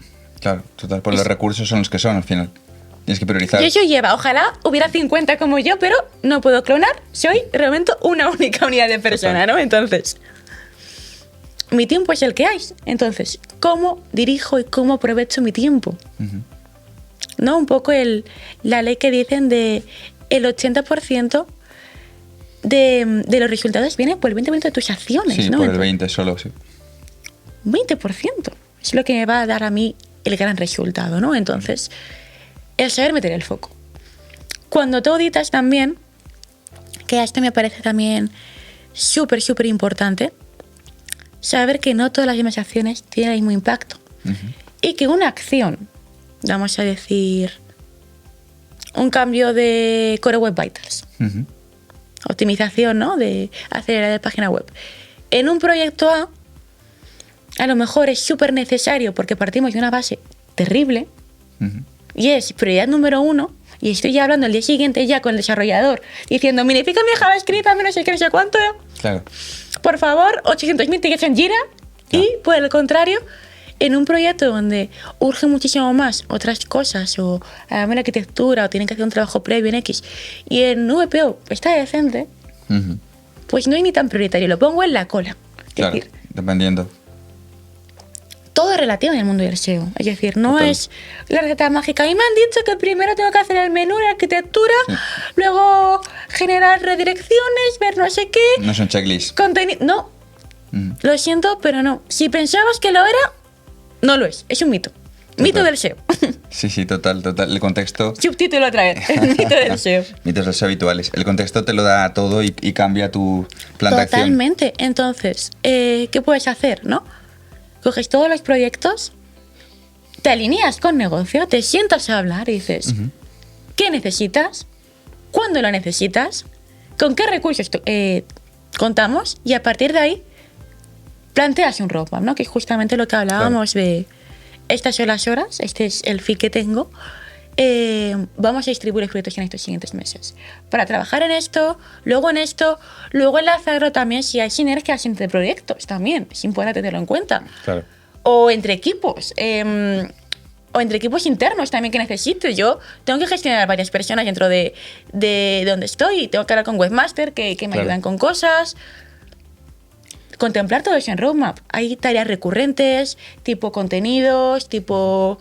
Claro, total. Pues los recursos son los que son al final. Tienes que priorizar. Y eso lleva, ojalá hubiera 50 como yo, pero no puedo clonar. Soy realmente una única unidad de persona, ¿no? Entonces, mi tiempo es el que hay. Entonces, ¿cómo dirijo y cómo aprovecho mi tiempo? ¿No? Un poco la ley que dicen de el 80% de los resultados viene por el 20% de tus acciones, Sí, ¿no? por el 20 solo, sí. 20% es lo que me va a dar a mí el gran resultado, ¿no? Entonces, el saber meter el foco. Cuando tú auditas también, que esto me parece también súper, súper importante, saber que no todas las mismas acciones tienen el mismo impacto. Y que una acción, vamos a decir, un cambio de Core Web Vitals, Ujú. optimización, ¿no? De acelerar la página web. En un proyecto a lo mejor es súper necesario porque partimos de una base terrible Ujú. y es prioridad número 1. Y estoy ya hablando el día siguiente ya con el desarrollador diciendo, minifícame JavaScript, a mí no sé qué, no sé cuánto. Claro. Por favor, 800.000 tickets en Jira. Y por el contrario, en un proyecto donde urge muchísimo más otras cosas o a la arquitectura o tienen que hacer un trabajo previo en X y en VPO está decente, Ujú. pues no hay ni tan prioritario, lo pongo en la cola. Es Claro, decir, dependiendo. todo es relativo en el mundo del SEO. Es decir, no Total. es la receta mágica. Y me han dicho que primero tengo que hacer el menú, la arquitectura, Sí. luego generar redirecciones, ver no sé qué, No son checklists. contenido. No, Ujú. lo siento, pero no. Si pensabas que lo era, no lo es. Es un mito. Mito Total. del SEO. Sí, sí, total. El contexto. Subtítulo otra vez. El mito del SEO. Mitos los habituales. El contexto te lo da todo y cambia tu plan de acción. Totalmente. Entonces, ¿qué puedes hacer, no? Coges todos los proyectos, te alineas con negocio, te sientas a hablar y dices, ¿qué necesitas? ¿Cuándo lo necesitas? ¿Con qué recursos contamos y a partir de ahí planteas un roadmap, ¿no? Que es justamente lo que hablábamos de estas son las horas, este es el fee que tengo, vamos a distribuir los proyectos en estos siguientes meses. Para trabajar en esto, luego enlazarlo también si hay sinergias entre proyectos también, es importante tenerlo en cuenta. Claro. O entre equipos, o entre equipos internos también que necesito. Yo tengo que gestionar varias personas dentro de donde estoy, tengo que hablar con webmaster que me ayudan con cosas. Contemplar todo eso en roadmap. Hay tareas recurrentes, tipo contenidos, tipo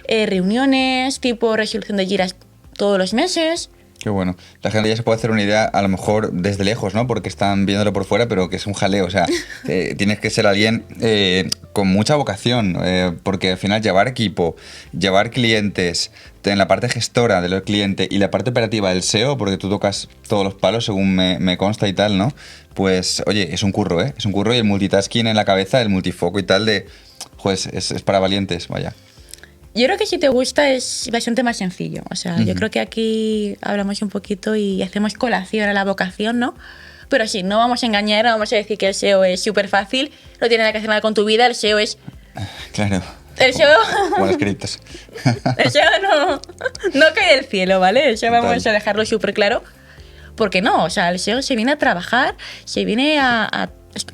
reuniones, tipo resolución de giras todos los meses. Qué bueno. La gente ya se puede hacer una idea, a lo mejor desde lejos, ¿no? Porque están viéndolo por fuera, pero que es un jaleo. O sea, tienes que ser alguien con mucha vocación, porque al final llevar equipo, llevar clientes, en la parte gestora del cliente y la parte operativa del SEO, porque tú tocas todos los palos, según me consta y tal, ¿no? Pues, oye, es un curro, ¿eh? Es un curro y el multitasking en la cabeza, el multifoco y tal pues es para valientes, vaya. Yo creo que si te gusta es bastante más sencillo. O sea, yo creo que aquí hablamos un poquito y hacemos colación a la vocación, ¿no? Pero sí, no vamos a engañar, no vamos a decir que el SEO es súper fácil, no tiene nada que hacer nada con tu vida, el SEO es... Claro. El SEO... Como escritos. El SEO no cae del cielo, ¿vale? El SEO vamos a dejarlo súper claro. Porque no, o sea, el SEO se viene a trabajar, se viene a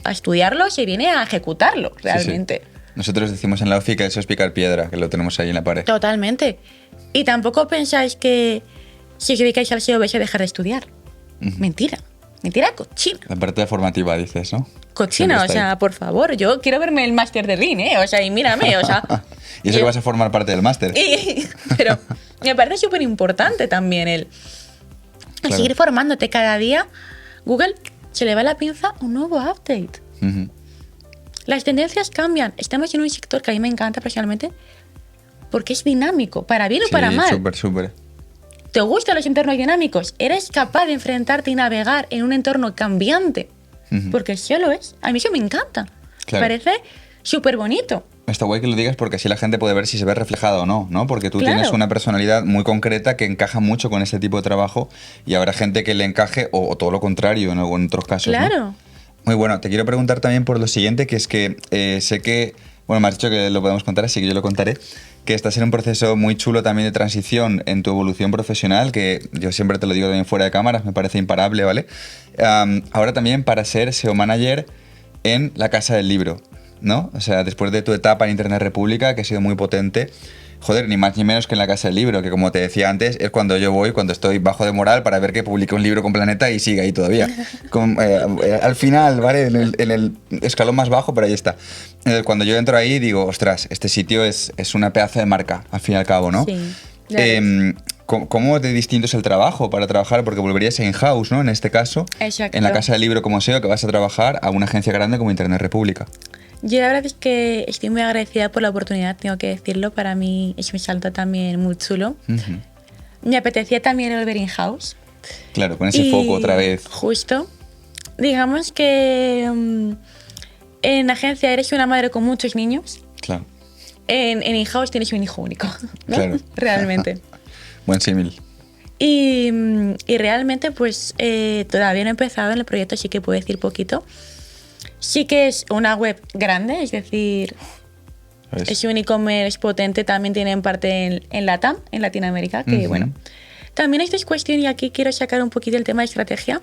estudiarlo, se viene a ejecutarlo, realmente. Sí. Nosotros decimos en la OFI que eso es picar piedra, que lo tenemos ahí en la pared. Totalmente. Y tampoco pensáis que si os dedicáis al SEO vais a dejar de estudiar. Mentira. Mentira cochina. La parte formativa, dices, ¿no? Cochina, o sea, por favor, yo quiero verme el máster de RIN, ¿eh? O sea, y mírame, o sea... Y eso que vas a formar parte del máster. Pero me parece súper importante también el seguir formándote cada día. Google se le va la pinza a un nuevo update. Las tendencias cambian. Estamos en un sector que a mí me encanta personalmente porque es dinámico, para bien o para mal. Súper. ¿Te gustan los entornos dinámicos? ¿Eres capaz de enfrentarte y navegar en un entorno cambiante? Porque eso lo es. A mí eso me encanta. Claro. Parece súper bonito. Está guay que lo digas porque así la gente puede ver si se ve reflejado o no, ¿no? Porque tú tienes una personalidad muy concreta que encaja mucho con este tipo de trabajo y habrá gente que le encaje o todo lo contrario en otros casos. Claro. ¿no? Muy bueno. Te quiero preguntar también por lo siguiente, que es que sé que, bueno, me has dicho que lo podemos contar, así que yo lo contaré, que estás en un proceso muy chulo también de transición en tu evolución profesional, que yo siempre te lo digo también fuera de cámaras, me parece imparable, ¿vale? Ahora también para ser SEO Manager en la Casa del Libro, ¿no? O sea, después de tu etapa en Internet República, que ha sido muy potente, joder, ni más ni menos que en la Casa del Libro, que como te decía antes, es cuando yo voy, cuando estoy bajo de moral para ver que publica un libro con Planeta y sigue ahí todavía. Al final, ¿vale? En el escalón más bajo, pero ahí está. Cuando yo entro ahí digo, ostras, este sitio es una pedazo de marca, al fin y al cabo, ¿no? Sí. ¿Cómo de distinto es el trabajo para trabajar? Porque volverías in-house, ¿no? En este caso, Exacto. En la Casa del Libro como SEO, que vas a trabajar a una agencia grande como Internet República. Yo la verdad es que estoy muy agradecida por la oportunidad, tengo que decirlo. Para mí es un salto también muy chulo. Me apetecía también volver in-house. Claro, con ese foco otra vez. Justo. Digamos que en agencia eres una madre con muchos niños. Claro. En in-house tienes un hijo único, ¿no? Claro. Realmente. Buen símil. Y realmente pues todavía no he empezado en el proyecto, así que puedo decir poquito. Sí que es una web grande, es decir, es un e-commerce potente, también tienen parte en LATAM, en Latinoamérica, que bueno. También esto es cuestión, y aquí quiero sacar un poquito el tema de estrategia.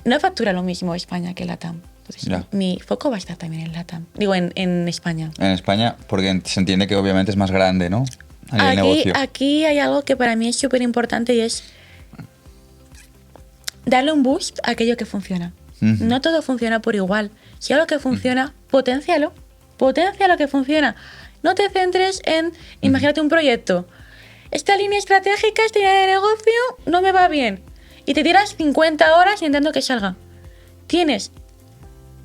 No factura lo mismo España que LATAM. Entonces, mi foco va a estar también en LATAM. Digo, en España. En España, porque se entiende que obviamente es más grande, ¿no? A nivel negocio. Aquí hay algo que para mí es súper importante y es darle un boost a aquello que funciona. No todo funciona por igual. Si algo que funciona, potencialo. Potencia lo que funciona. No te centres en, imagínate un proyecto. Esta línea estratégica, esta línea de negocio, no me va bien. Y te tiras 50 horas intentando que salga. Tienes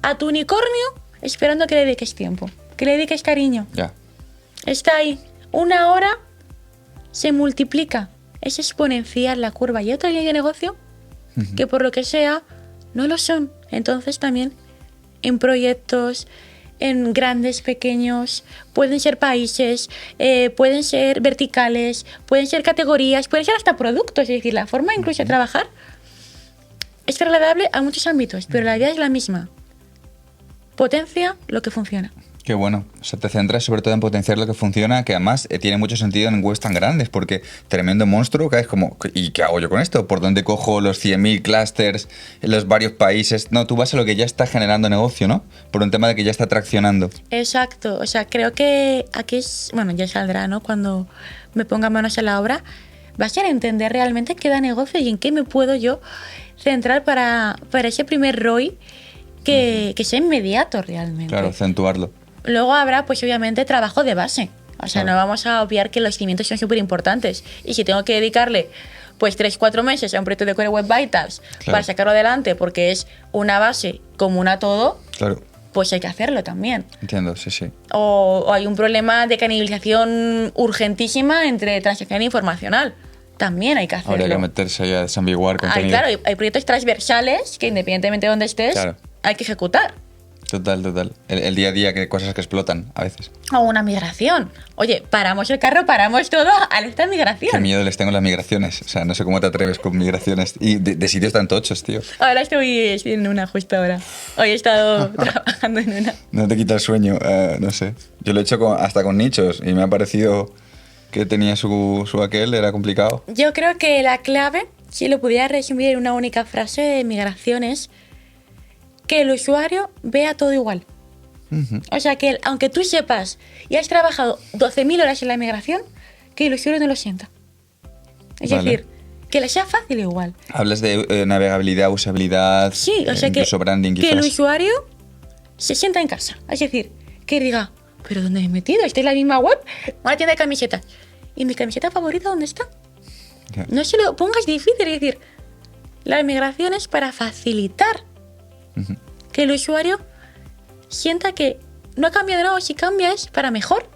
a tu unicornio esperando que le dediques tiempo, que le dediques cariño. Ya. Está ahí. 1 hora se multiplica. Es exponencial la curva. Y otra línea de negocio que por lo que sea no lo son. Entonces también en proyectos, en grandes, pequeños, pueden ser países, pueden ser verticales, pueden ser categorías, pueden ser hasta productos. Es decir, la forma incluso de trabajar es trasladable a muchos ámbitos, pero la idea es la misma. Potencia lo que funciona. Qué bueno. O sea, te centras sobre todo en potenciar lo que funciona, que además tiene mucho sentido en webs tan grandes, porque tremendo monstruo, que es como, ¿y qué hago yo con esto? ¿Por dónde cojo los 100.000 clusters en los varios países? No, tú vas a lo que ya está generando negocio, ¿no? Por un tema de que ya está traccionando. Exacto. O sea, creo que aquí es, bueno, ya saldrá, ¿no? Cuando me ponga manos a la obra, va a ser entender realmente qué da negocio y en qué me puedo yo centrar para ese primer ROI que sea inmediato realmente. Claro, acentuarlo. Luego habrá, pues obviamente, trabajo de base. O sea, Claro. no vamos a obviar que los cimientos son súper importantes. Y si tengo que dedicarle, pues 3-4 meses a un proyecto de Core Web Vitals para sacarlo adelante porque es una base común a todo, Claro, pues hay que hacerlo también. entiendo, sí, sí. O hay un problema de canibalización urgentísima entre transacción e informacional. También hay que hacerlo. Habría que meterse ahí a desambiguar contenido. Claro, hay proyectos transversales que independientemente de donde estés, Claro. hay que ejecutar. Total, total. El día a día, que cosas que explotan a veces. O una migración. Oye, paramos el carro, paramos todo a esta migración. Qué miedo les tengo a las migraciones. O sea, no sé cómo te atreves con migraciones. Y de sitios tan tochos, tío. Ahora estoy en una justo ahora. Hoy he estado trabajando en una. No te quita el sueño, no sé. Yo lo he hecho hasta con nichos y me ha parecido que tenía su aquel, era complicado. Yo creo que la clave, si lo pudiera resumir en una única frase de migración, es que el usuario vea todo igual. Ujú. O sea, que aunque tú sepas y has trabajado 12.000 horas en la migración, que el usuario no lo sienta. Es Vale. decir, que le sea fácil igual. Hablas de navegabilidad, usabilidad, Sí, o sea, que incluso branding el quizás. usuario se sienta en casa. Es decir, que diga, ¿pero dónde me he metido? ¿Esta es la misma web? Una tienda de camisetas. ¿Y mi camiseta favorita dónde está? Ya. No se lo pongas difícil. Es decir, la migración es para facilitar Ujú. que el usuario sienta que no ha cambiado nada, o si cambia es para mejor.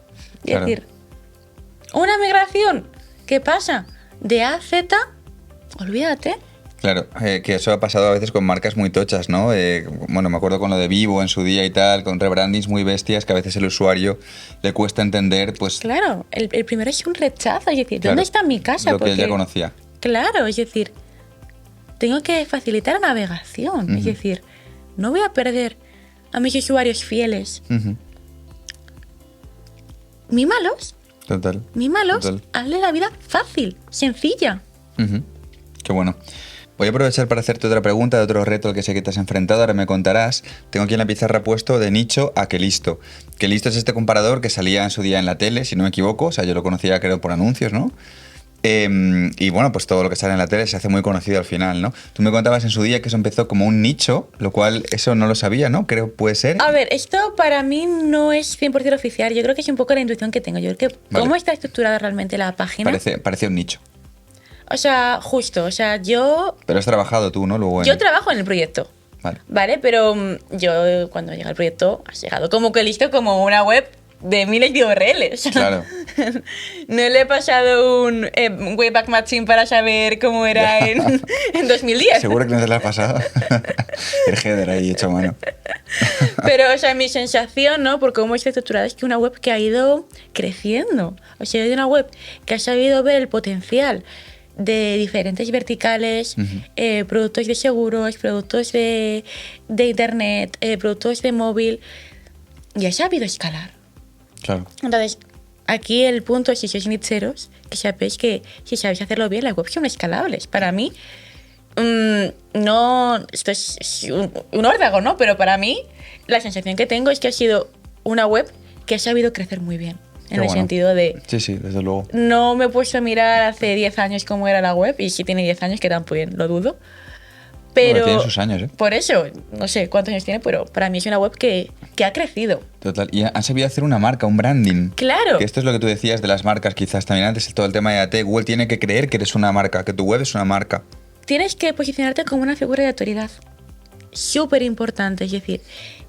Es Claro. decir, una migración que pasa de A a Z, olvídate. Claro, que eso ha pasado a veces con marcas muy tochas, ¿no? Bueno, me acuerdo con lo de Vivo en su día y tal, con rebrandings muy bestias que a veces el usuario le cuesta entender, pues, Claro, el primero es un rechazo. Es decir, claro, ¿dónde está mi casa? lo que él ya Porque- conocía. Claro, es decir, tengo que facilitar la navegación. Es Ujú. decir, no voy a perder a mis usuarios fieles. Ujú. Mímalos, Total. mímalos, Total. hazle la vida fácil, sencilla. Ujú. Qué bueno. Voy a aprovechar para hacerte otra pregunta de otro reto al que sé que te has enfrentado, ahora me contarás. Tengo aquí en la pizarra puesto de nicho a que listo. Que listo es este comparador que salía en su día en la tele, si no me equivoco, o sea, yo lo conocía creo por anuncios, ¿no? Y bueno, pues todo lo que sale en la tele se hace muy conocido al final, ¿no? Tú me contabas en su día que eso empezó como un nicho, lo cual eso no lo sabía, ¿no? Creo puede ser. A ver, esto para mí no es 100% oficial. Yo creo que es un poco la intuición que tengo. Yo creo que Vale. cómo está estructurada realmente la página. Parece un nicho. O sea, justo. O sea, yo Pero has trabajado tú, ¿no? Luego yo trabajo en el proyecto. Vale. ¿Vale? Pero yo cuando llega el proyecto, has llegado como que listo, como una web de miles de URLs. Claro. No le he pasado un Webpack Matching para saber cómo era en 2010. Seguro que no te la has pasado. El header ahí hecho a mano. Pero, o sea, mi sensación, ¿no? Por cómo está estructurada, es que una web que ha ido creciendo. O sea, es una web que ha sabido ver el potencial de diferentes verticales, Ujú. productos de seguros, productos de internet, productos de móvil, y ha sabido escalar. Claro. Entonces, aquí el punto es, si sois nicheros, que sabéis que si sabéis hacerlo bien, las webs son escalables. Para mí, no, esto es un órdago, ¿no? Pero para mí, la sensación que tengo es que ha sido una web que ha sabido crecer muy bien. En Qué el bueno. sentido de, Sí, sí, desde luego. no me he puesto a mirar hace 10 años cómo era la web, y si tiene 10 años, que también lo dudo. Pero Bueno, tiene sus años, ¿eh? por eso, no sé cuántos años tiene, pero para mí es una web que ha crecido. Total. Y han sabido hacer una marca, un branding. Claro. Que esto es lo que tú decías de las marcas, quizás también antes, todo el tema de AT. Google tiene que creer que eres una marca, que tu web es una marca. Tienes que posicionarte como una figura de autoridad. Súper importante, es decir,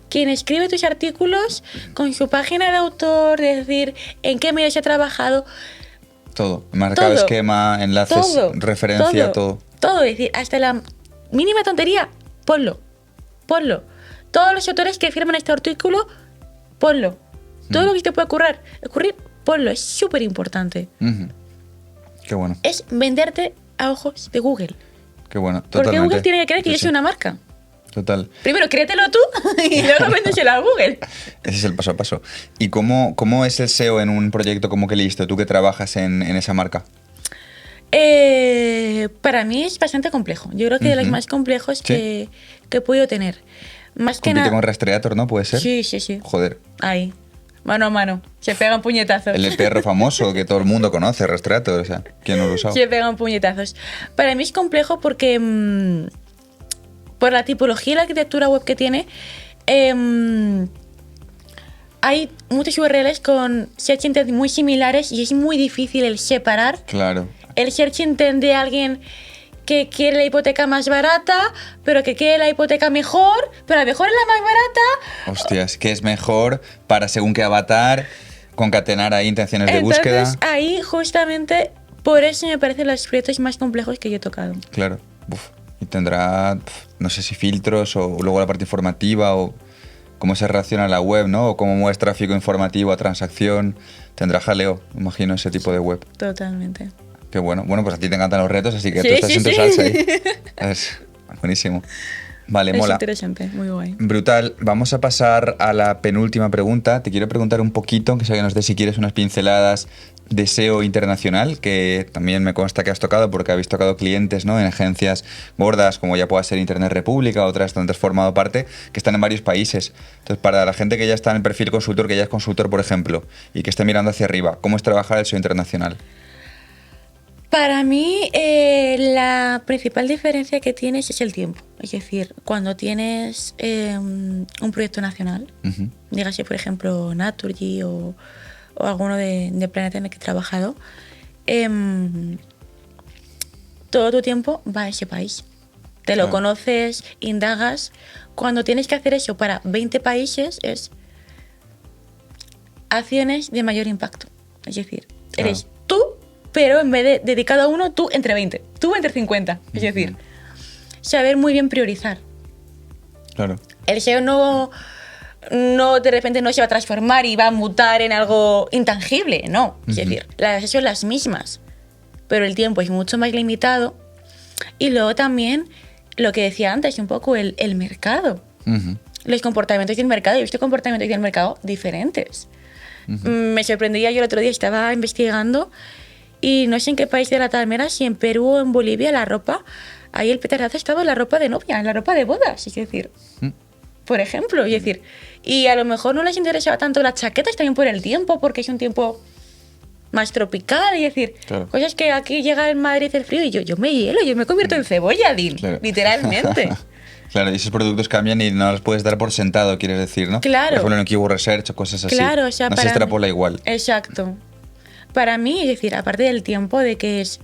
quien escribe tus artículos con su página de autor, es decir, en qué medios ha trabajado, Todo. Marcado, Todo. esquema, enlaces, todo. referencia, todo. Todo, es decir, hasta la mínima tontería, ponlo. Ponlo. Todos los autores que firman este artículo, ponlo. Todo lo que te pueda ocurrir, ponlo. Es súper importante. Ujú. Qué bueno. Es venderte a ojos de Google. Qué bueno, Porque totalmente. Google tiene que creer que Sí, yo soy una marca. Total. Primero, créetelo tú y luego véndeselo a Google. Ese es el paso a paso. ¿Y cómo es el SEO en un proyecto como que listo? Tú que trabajas en esa marca. Para mí es bastante complejo. Yo creo que de los más complejos Sí. que he podido tener. Más que Compite nada. con Rastreator, ¿no? ¿Puede ser? Sí, sí, sí. Joder. Ahí. Mano a mano. Se pegan puñetazos. El perro famoso que todo el mundo conoce, Rastreator. O sea, ¿quién no lo ha usado? Se pegan puñetazos. Para mí es complejo porque por la tipología y la arquitectura web que tiene, hay muchos URLs con search intent muy similares y es muy difícil el separar Claro. el search intent de alguien que quiere la hipoteca más barata, pero que quiere la hipoteca mejor, pero a lo mejor es la más barata. Hostias, ¿qué es mejor para según qué avatar? Concatenar ahí intenciones de búsqueda. Entonces, ahí justamente por eso me parecen los proyectos más complejos que yo he tocado. Claro. Uf. Y tendrá, no sé si filtros o luego la parte informativa o cómo se relaciona la web, ¿no? O cómo mueve tráfico informativo a transacción. Tendrá jaleo, imagino, ese tipo de web. Totalmente. Qué bueno. Bueno, pues a ti te encantan los retos, así que Sí, tú estás sí, en tu sí. salsa ahí. Es buenísimo. Vale, Es mola. interesante, muy guay. Brutal. Vamos a pasar a la penúltima pregunta. Te quiero preguntar un poquito, que sea que nos des si quieres unas pinceladas de SEO internacional, que también me consta que has tocado porque habéis tocado clientes, ¿no? En agencias gordas, como ya pueda ser Internet República, otras donde has formado parte, que están en varios países. Entonces, para la gente que ya está en el perfil consultor, que ya es consultor, por ejemplo, y que esté mirando hacia arriba, ¿cómo es trabajar el SEO internacional? Para mí, la principal diferencia que tienes es el tiempo. Es decir, cuando tienes un proyecto nacional, Ujú. dígase, por ejemplo, Naturgy o alguno de Planeta en el que he trabajado, todo tu tiempo va a ese país. Te lo Claro. conoces, indagas. Cuando tienes que hacer eso para 20 países, es acciones de mayor impacto. Es decir, Claro. eres tú, pero en vez de dedicado a uno, tú entre 20, tú entre 50. Es decir, saber muy bien priorizar. Claro. El SEO no de repente no se va a transformar y va a mutar en algo intangible, no. Es decir, las son las mismas, pero el tiempo es mucho más limitado. Y luego también, lo que decía antes, un poco el mercado. Ujú. Los comportamientos del mercado. Yo he visto comportamientos del mercado diferentes. Me sorprendía, yo el otro día estaba investigando y no sé en qué país de la Palmera, si en Perú o en Bolivia, la ropa, ahí el petardazo estaba en la ropa de novia, en la ropa de bodas, es decir, por ejemplo, es decir, y a lo mejor no les interesaba tanto las chaquetas también por el tiempo, porque es un tiempo más tropical, es decir, Claro. cosas que aquí llega en Madrid el frío y yo me hielo, yo me convierto en cebolla, Claro. literalmente. Claro, y esos productos cambian y no los puedes dar por sentado, quieres decir, ¿no? Claro. Por ejemplo, en Keyword Research o cosas así. Claro, o sea, no se para extrapola igual. Exacto. Para mí, es decir, aparte del tiempo, de que es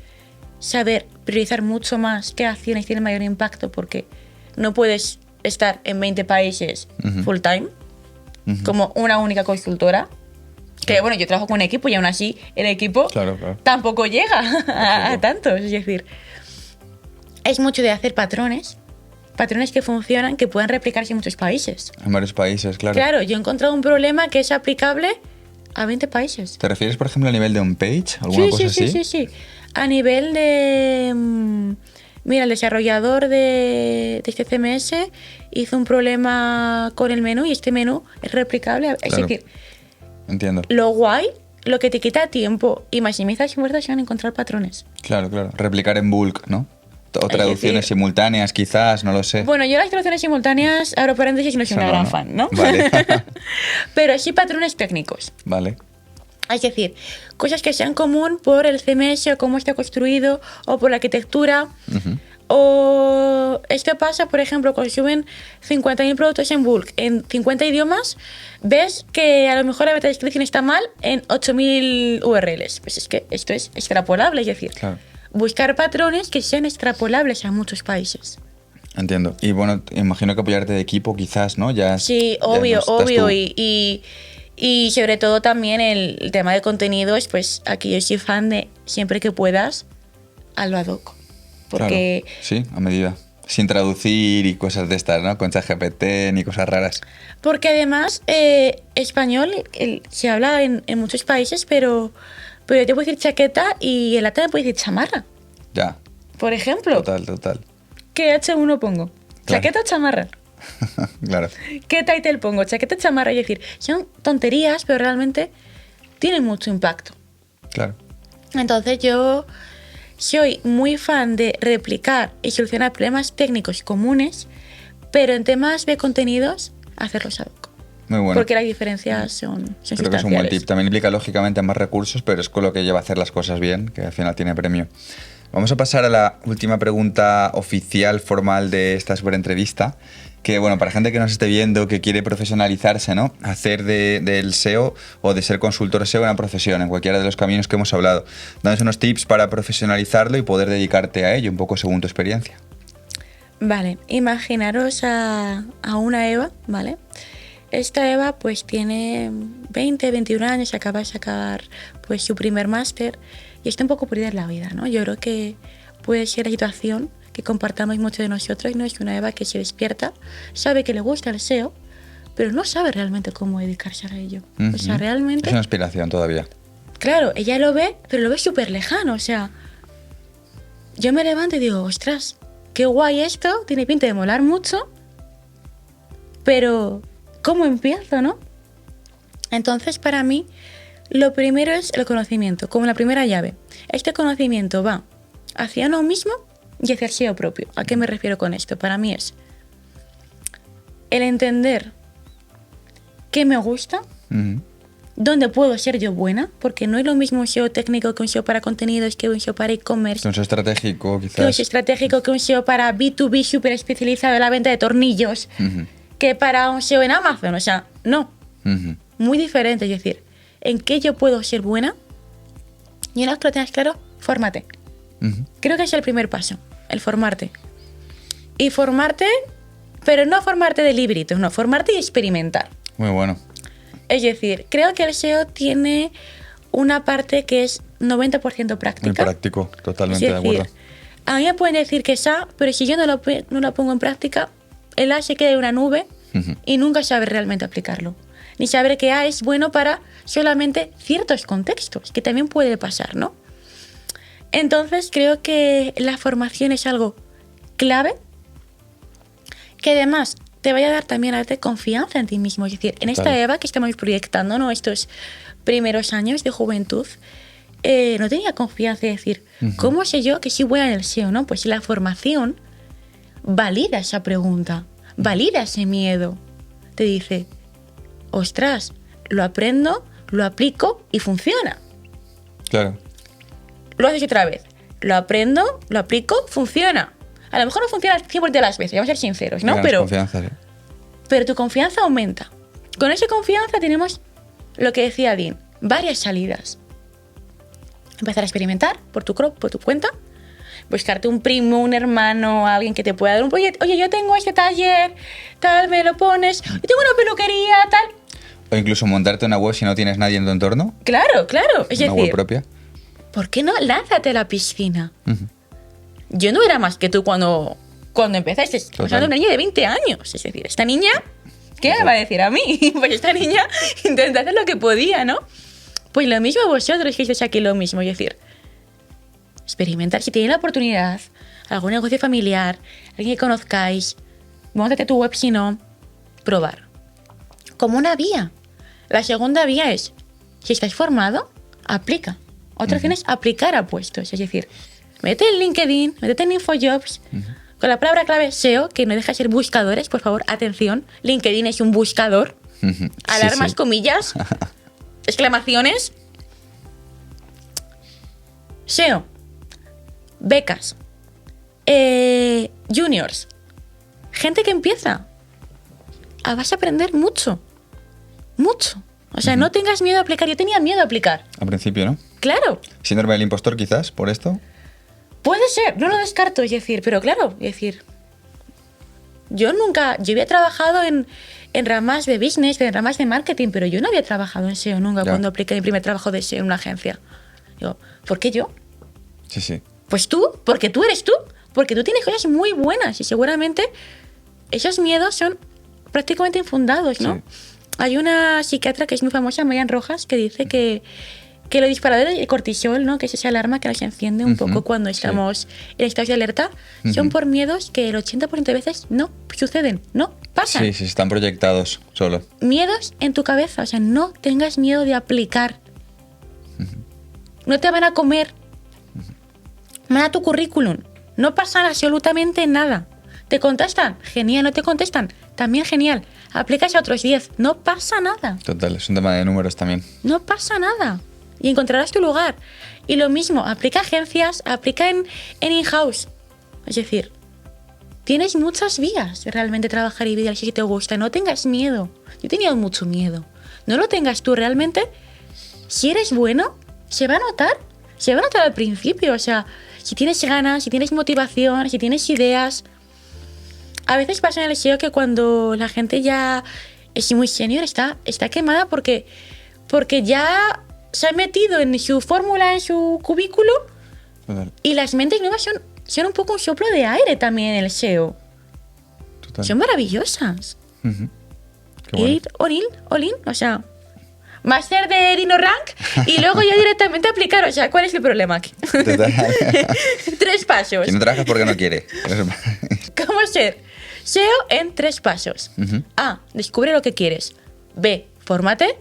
saber priorizar mucho más qué acciones tienen mayor impacto, porque no puedes estar en 20 países full time, como una única consultora. Que bueno, yo trabajo con un equipo y aún así el equipo Claro, claro. tampoco llega a tanto. Es decir, es mucho de hacer patrones que funcionan, que puedan replicarse en muchos países. En varios países, claro. Claro, yo he encontrado un problema que es aplicable a 20 países. ¿Te refieres, por ejemplo, a nivel de on-page? ¿Alguna Sí, cosa sí, así? sí, sí, sí. A nivel de... mira, el desarrollador de este CMS hizo un problema con el menú y este menú es replicable. Es Claro. decir, Entiendo. lo guay, lo que te quita tiempo y maximiza esfuerzos son encontrar patrones. Claro, claro. Replicar en bulk, ¿no? O Es traducciones decir- simultáneas, quizás, no lo sé. Bueno, yo las traducciones simultáneas, abro paréntesis, no soy Eso una no, gran no. fan, ¿no? Vale. Pero sí patrones técnicos. Vale. Es decir, cosas que sean común por el CMS o cómo está construido o por la arquitectura. O esto pasa, por ejemplo, cuando suben 50.000 productos en bulk en 50 idiomas, ves que a lo mejor la metadescripción está mal en 8.000 URLs. Pues es que esto es extrapolable, es decir, Claro. buscar patrones que sean extrapolables a muchos países. Entiendo. Y bueno, imagino que apoyarte de equipo, quizás, ¿no? Ya, Sí, ya no obvio, estás obvio. tú. Y sobre todo también el tema de contenidos, pues aquí yo soy fan de siempre que puedas, hazlo ad hoc. Porque, Claro. Sí, a medida. Sin traducir y cosas de estas, ¿no? Con ChatGPT ni cosas raras. porque además español se habla en muchos países, pero yo te puedo decir chaqueta y en lata me puedo decir chamarra, Ya. por ejemplo. Total, total. ¿qué H1 pongo? Claro. ¿Chaqueta o chamarra? Claro. ¿Qué title pongo? Chaqueta o chamarra. Es decir, son tonterías, pero realmente tienen mucho impacto. Claro. Entonces yo soy muy fan de replicar y solucionar problemas técnicos comunes, pero en temas de contenidos, hacerlos ad hoc. Muy bueno. Porque las diferencias son Creo que es un sustanciales. buen tip. También implica lógicamente más recursos, pero es con lo que lleva a hacer las cosas bien, que al final tiene premio. Vamos a pasar a la última pregunta oficial, formal de esta superentrevista. Que bueno, para gente que nos esté viendo, que quiere profesionalizarse, ¿no? Hacer del SEO o de ser consultor SEO una profesión, en cualquiera de los caminos que hemos hablado. Danos unos tips para profesionalizarlo y poder dedicarte a ello, un poco según tu experiencia. Vale, imaginaros a una Eva, ¿vale? Esta Eva pues tiene 20, 21 años, acaba de sacar pues su primer máster y está un poco perdida en la vida, ¿no? Yo creo que puede ser la situación que compartamos mucho de nosotros, ¿no? Es una Eva que se despierta, sabe que le gusta el SEO, pero no sabe realmente cómo dedicarse a ello. O sea, realmente... Es una inspiración todavía. Claro, ella lo ve, pero lo ve súper lejano, o sea... Yo me levanto y digo, ostras, qué guay esto, tiene pinta de molar mucho, pero ¿cómo empiezo, no? Entonces, para mí, lo primero es el conocimiento, como la primera llave. Este conocimiento va hacia uno mismo y hacia el SEO propio. ¿A qué me refiero con esto? Para mí es el entender qué me gusta, dónde puedo ser yo buena, porque no es lo mismo un SEO técnico que un SEO para contenidos, que un SEO para e-commerce, Un SEO estratégico, que un quizás. SEO estratégico, que un SEO para B2B súper especializado en la venta de tornillos, que para un SEO en Amazon. O sea, no. Muy diferente. Es decir, en qué yo puedo ser buena y una vez que lo tengas claro, fórmate. Creo que es el primer paso, el formarte. Y formarte, pero no formarte de libritos, no, formarte y experimentar. Muy bueno. Es decir, creo que el SEO tiene una parte que es 90% práctica. Muy práctico, totalmente Es de decir, acuerdo. a mí me pueden decir que esa, pero si yo no lo pongo en práctica, el A se queda en una nube y nunca sabe realmente aplicarlo. Ni saber que A es bueno para solamente ciertos contextos, que también puede pasar, ¿no? Entonces creo que la formación es algo clave, que además te vaya a dar también a darte confianza en ti mismo. Es decir, en esta Eva que estamos proyectando, ¿no? Estos primeros años de juventud, no tenía confianza de decir, ¿cómo sé yo que soy buena en el SEO, no? Pues la formación valida esa pregunta, valida ese miedo. Te dice, ostras, lo aprendo, lo aplico y funciona. Claro. Lo haces otra vez. Lo aprendo, lo aplico, funciona. A lo mejor no funciona al 100% de las veces, vamos a ser sinceros, ¿no? Ganas confianza, sí. Pero tu confianza aumenta. Con esa confianza tenemos lo que decía Dean, varias salidas. Empezar a experimentar por tu cuenta, buscarte un primo, un hermano, alguien que te pueda dar un proyecto. Oye, yo tengo este taller, tal, me lo pones. Yo tengo una peluquería, tal. O incluso montarte una web si no tienes nadie en tu entorno. Claro, claro. Es Una web decir, propia. ¿por qué no lánzate a la piscina? Yo no era más que tú cuando empezaste. Estamos hablando de una niña de 20 años. Es decir, esta niña, ¿qué me va a decir a mí? Pues esta niña intentó hacer lo que podía, ¿no? Pues lo mismo vosotros que estáis aquí, lo mismo. Es decir, experimentar. Si tenéis la oportunidad, algún negocio familiar, alguien que conozcáis, móntate tu web, si no, probar. Como una vía. La segunda vía es, si estáis formado, aplica. Otra opción es aplicar a puestos. Es decir, métete en LinkedIn, métete en InfoJobs, con la palabra clave SEO, que no deja de ser buscadores, por favor, atención. LinkedIn es un buscador. Alarmas, comillas, exclamaciones. SEO, becas, juniors, gente que empieza. Vas a aprender mucho. Mucho. O sea, no tengas miedo a aplicar. Yo tenía miedo a aplicar. Al principio, ¿no? Claro. Síndrome del impostor, quizás, por esto. Puede ser, no lo descarto, es decir, pero claro, es decir, yo había trabajado en ramas de business, en ramas de marketing, pero yo no había trabajado en SEO nunca cuando apliqué mi primer trabajo de SEO en una agencia. Digo, ¿por qué yo? Sí, sí. Pues tú, porque tú eres tú, porque tú tienes cosas muy buenas y seguramente esos miedos son prácticamente infundados, ¿no? Sí. Hay una psiquiatra que es muy famosa, Marian Rojas, que dice que que los disparadores de cortisol, ¿no? Que es esa alarma que nos enciende un poco cuando estamos en estados de alerta, son por miedos que el 80% de veces no suceden, no pasan. Sí, están proyectados solo. Miedos en tu cabeza, o sea, no tengas miedo de aplicar. No te van a comer. Manda tu currículum. No pasa absolutamente nada. ¿Te contestan? Genial. ¿No te contestan? También genial. Aplicas a otros 10. No pasa nada. Total, es un tema de números también. No pasa nada. Y encontrarás tu lugar. Y lo mismo, aplica a agencias, aplica en in-house. Es decir, tienes muchas vías de realmente trabajar y vivir si te gusta. No tengas miedo. Yo he tenido mucho miedo. No lo tengas tú realmente. Si eres bueno, se va a notar. Se va a notar al principio. O sea, si tienes ganas, si tienes motivación, si tienes ideas. A veces pasa en el SEO que cuando la gente ya es muy senior está quemada porque ya se ha metido en su fórmula, en su cubículo. Total. Y las mentes nuevas son un poco un soplo de aire también en el SEO. Total. Son maravillosas. Qué bueno. Ir all in, o sea, máster de DinoRank y luego ya directamente aplicar. O sea, ¿cuál es el problema aquí? Total. 3 pasos. Si no trabajas porque no quiere. ¿Cómo ser SEO en 3 pasos? A, descubre lo que quieres. B, fórmate.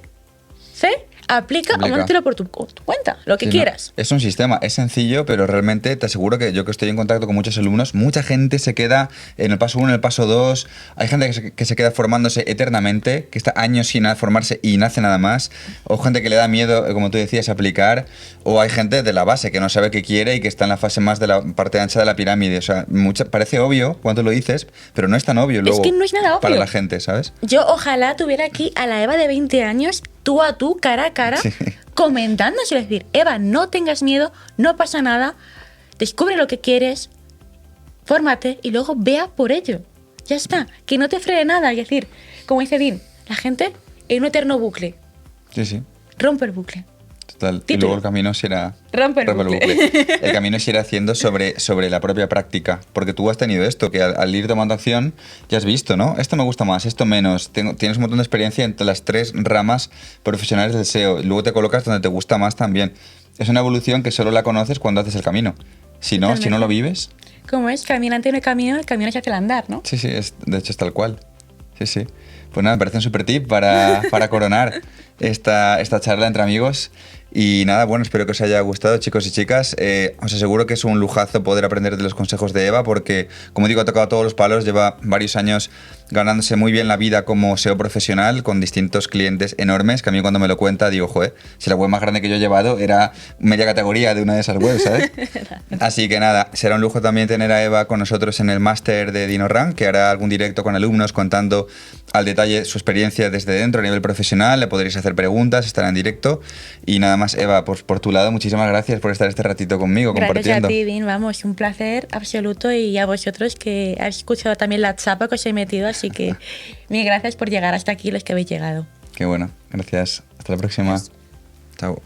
C, aplica o mándetelo por tu cuenta, lo que Sí, quieras. No, es un sistema, es sencillo, pero realmente te aseguro que yo que estoy en contacto con muchos alumnos, mucha gente se queda en el paso 1, en el paso 2, hay gente que se queda formándose eternamente, que está años sin formarse y nace nada más, o gente que le da miedo, como tú decías, aplicar, o hay gente de la base que no sabe qué quiere y que está en la fase más de la parte ancha de la pirámide. O sea, parece obvio cuando lo dices, pero no es tan obvio luego que no es nada obvio. para la gente, ¿sabes? Yo ojalá tuviera aquí a la Eva de 20 años, tú a tú, cara a cara, Sí. comentándose, es decir, Eva, no tengas miedo, no pasa nada, descubre lo que quieres, fórmate y luego vea por ello. Ya está, que no te frene nada. Es decir, como dice Dean, la gente en un eterno bucle. Sí. Rompe el bucle. Total. Título. Y luego el camino se irá... Rompe el bucle. El camino se irá haciendo sobre la propia práctica. Porque tú has tenido esto, que al ir tomando acción ya has visto, ¿no? Esto me gusta más, esto menos. Tienes un montón de experiencia entre las 3 ramas profesionales del SEO. Luego te colocas donde te gusta más también. Es una evolución que solo la conoces cuando haces el camino. Si no lo vives... Como es, caminante no hay camino, el camino se hace al andar, ¿no? Sí, de hecho es tal cual. Sí. Pues nada, me parece un super tip para coronar esta charla entre amigos. Y nada, bueno, espero que os haya gustado, chicos y chicas. Os aseguro que es un lujazo poder aprender de los consejos de Eva porque, como digo, ha tocado todos los palos, lleva varios años ganándose muy bien la vida como SEO profesional con distintos clientes enormes, que a mí cuando me lo cuenta digo, joder, si la web más grande que yo he llevado era media categoría de una de esas webs, ¿sabes? Así que nada, será un lujo también tener a Eva con nosotros en el máster de DinoRank, que hará algún directo con alumnos contando al detalle su experiencia desde dentro a nivel profesional, le podréis hacer preguntas, estará en directo. Y nada más, Eva, pues por tu lado, muchísimas gracias por estar este ratito conmigo compartiendo. Gracias a ti, Dean, vamos, un placer absoluto, y a vosotros que habéis escuchado también la chapa que os he metido, así que mil gracias por llegar hasta aquí, los que habéis llegado. Qué bueno, gracias. Hasta la próxima. Adiós. Chao.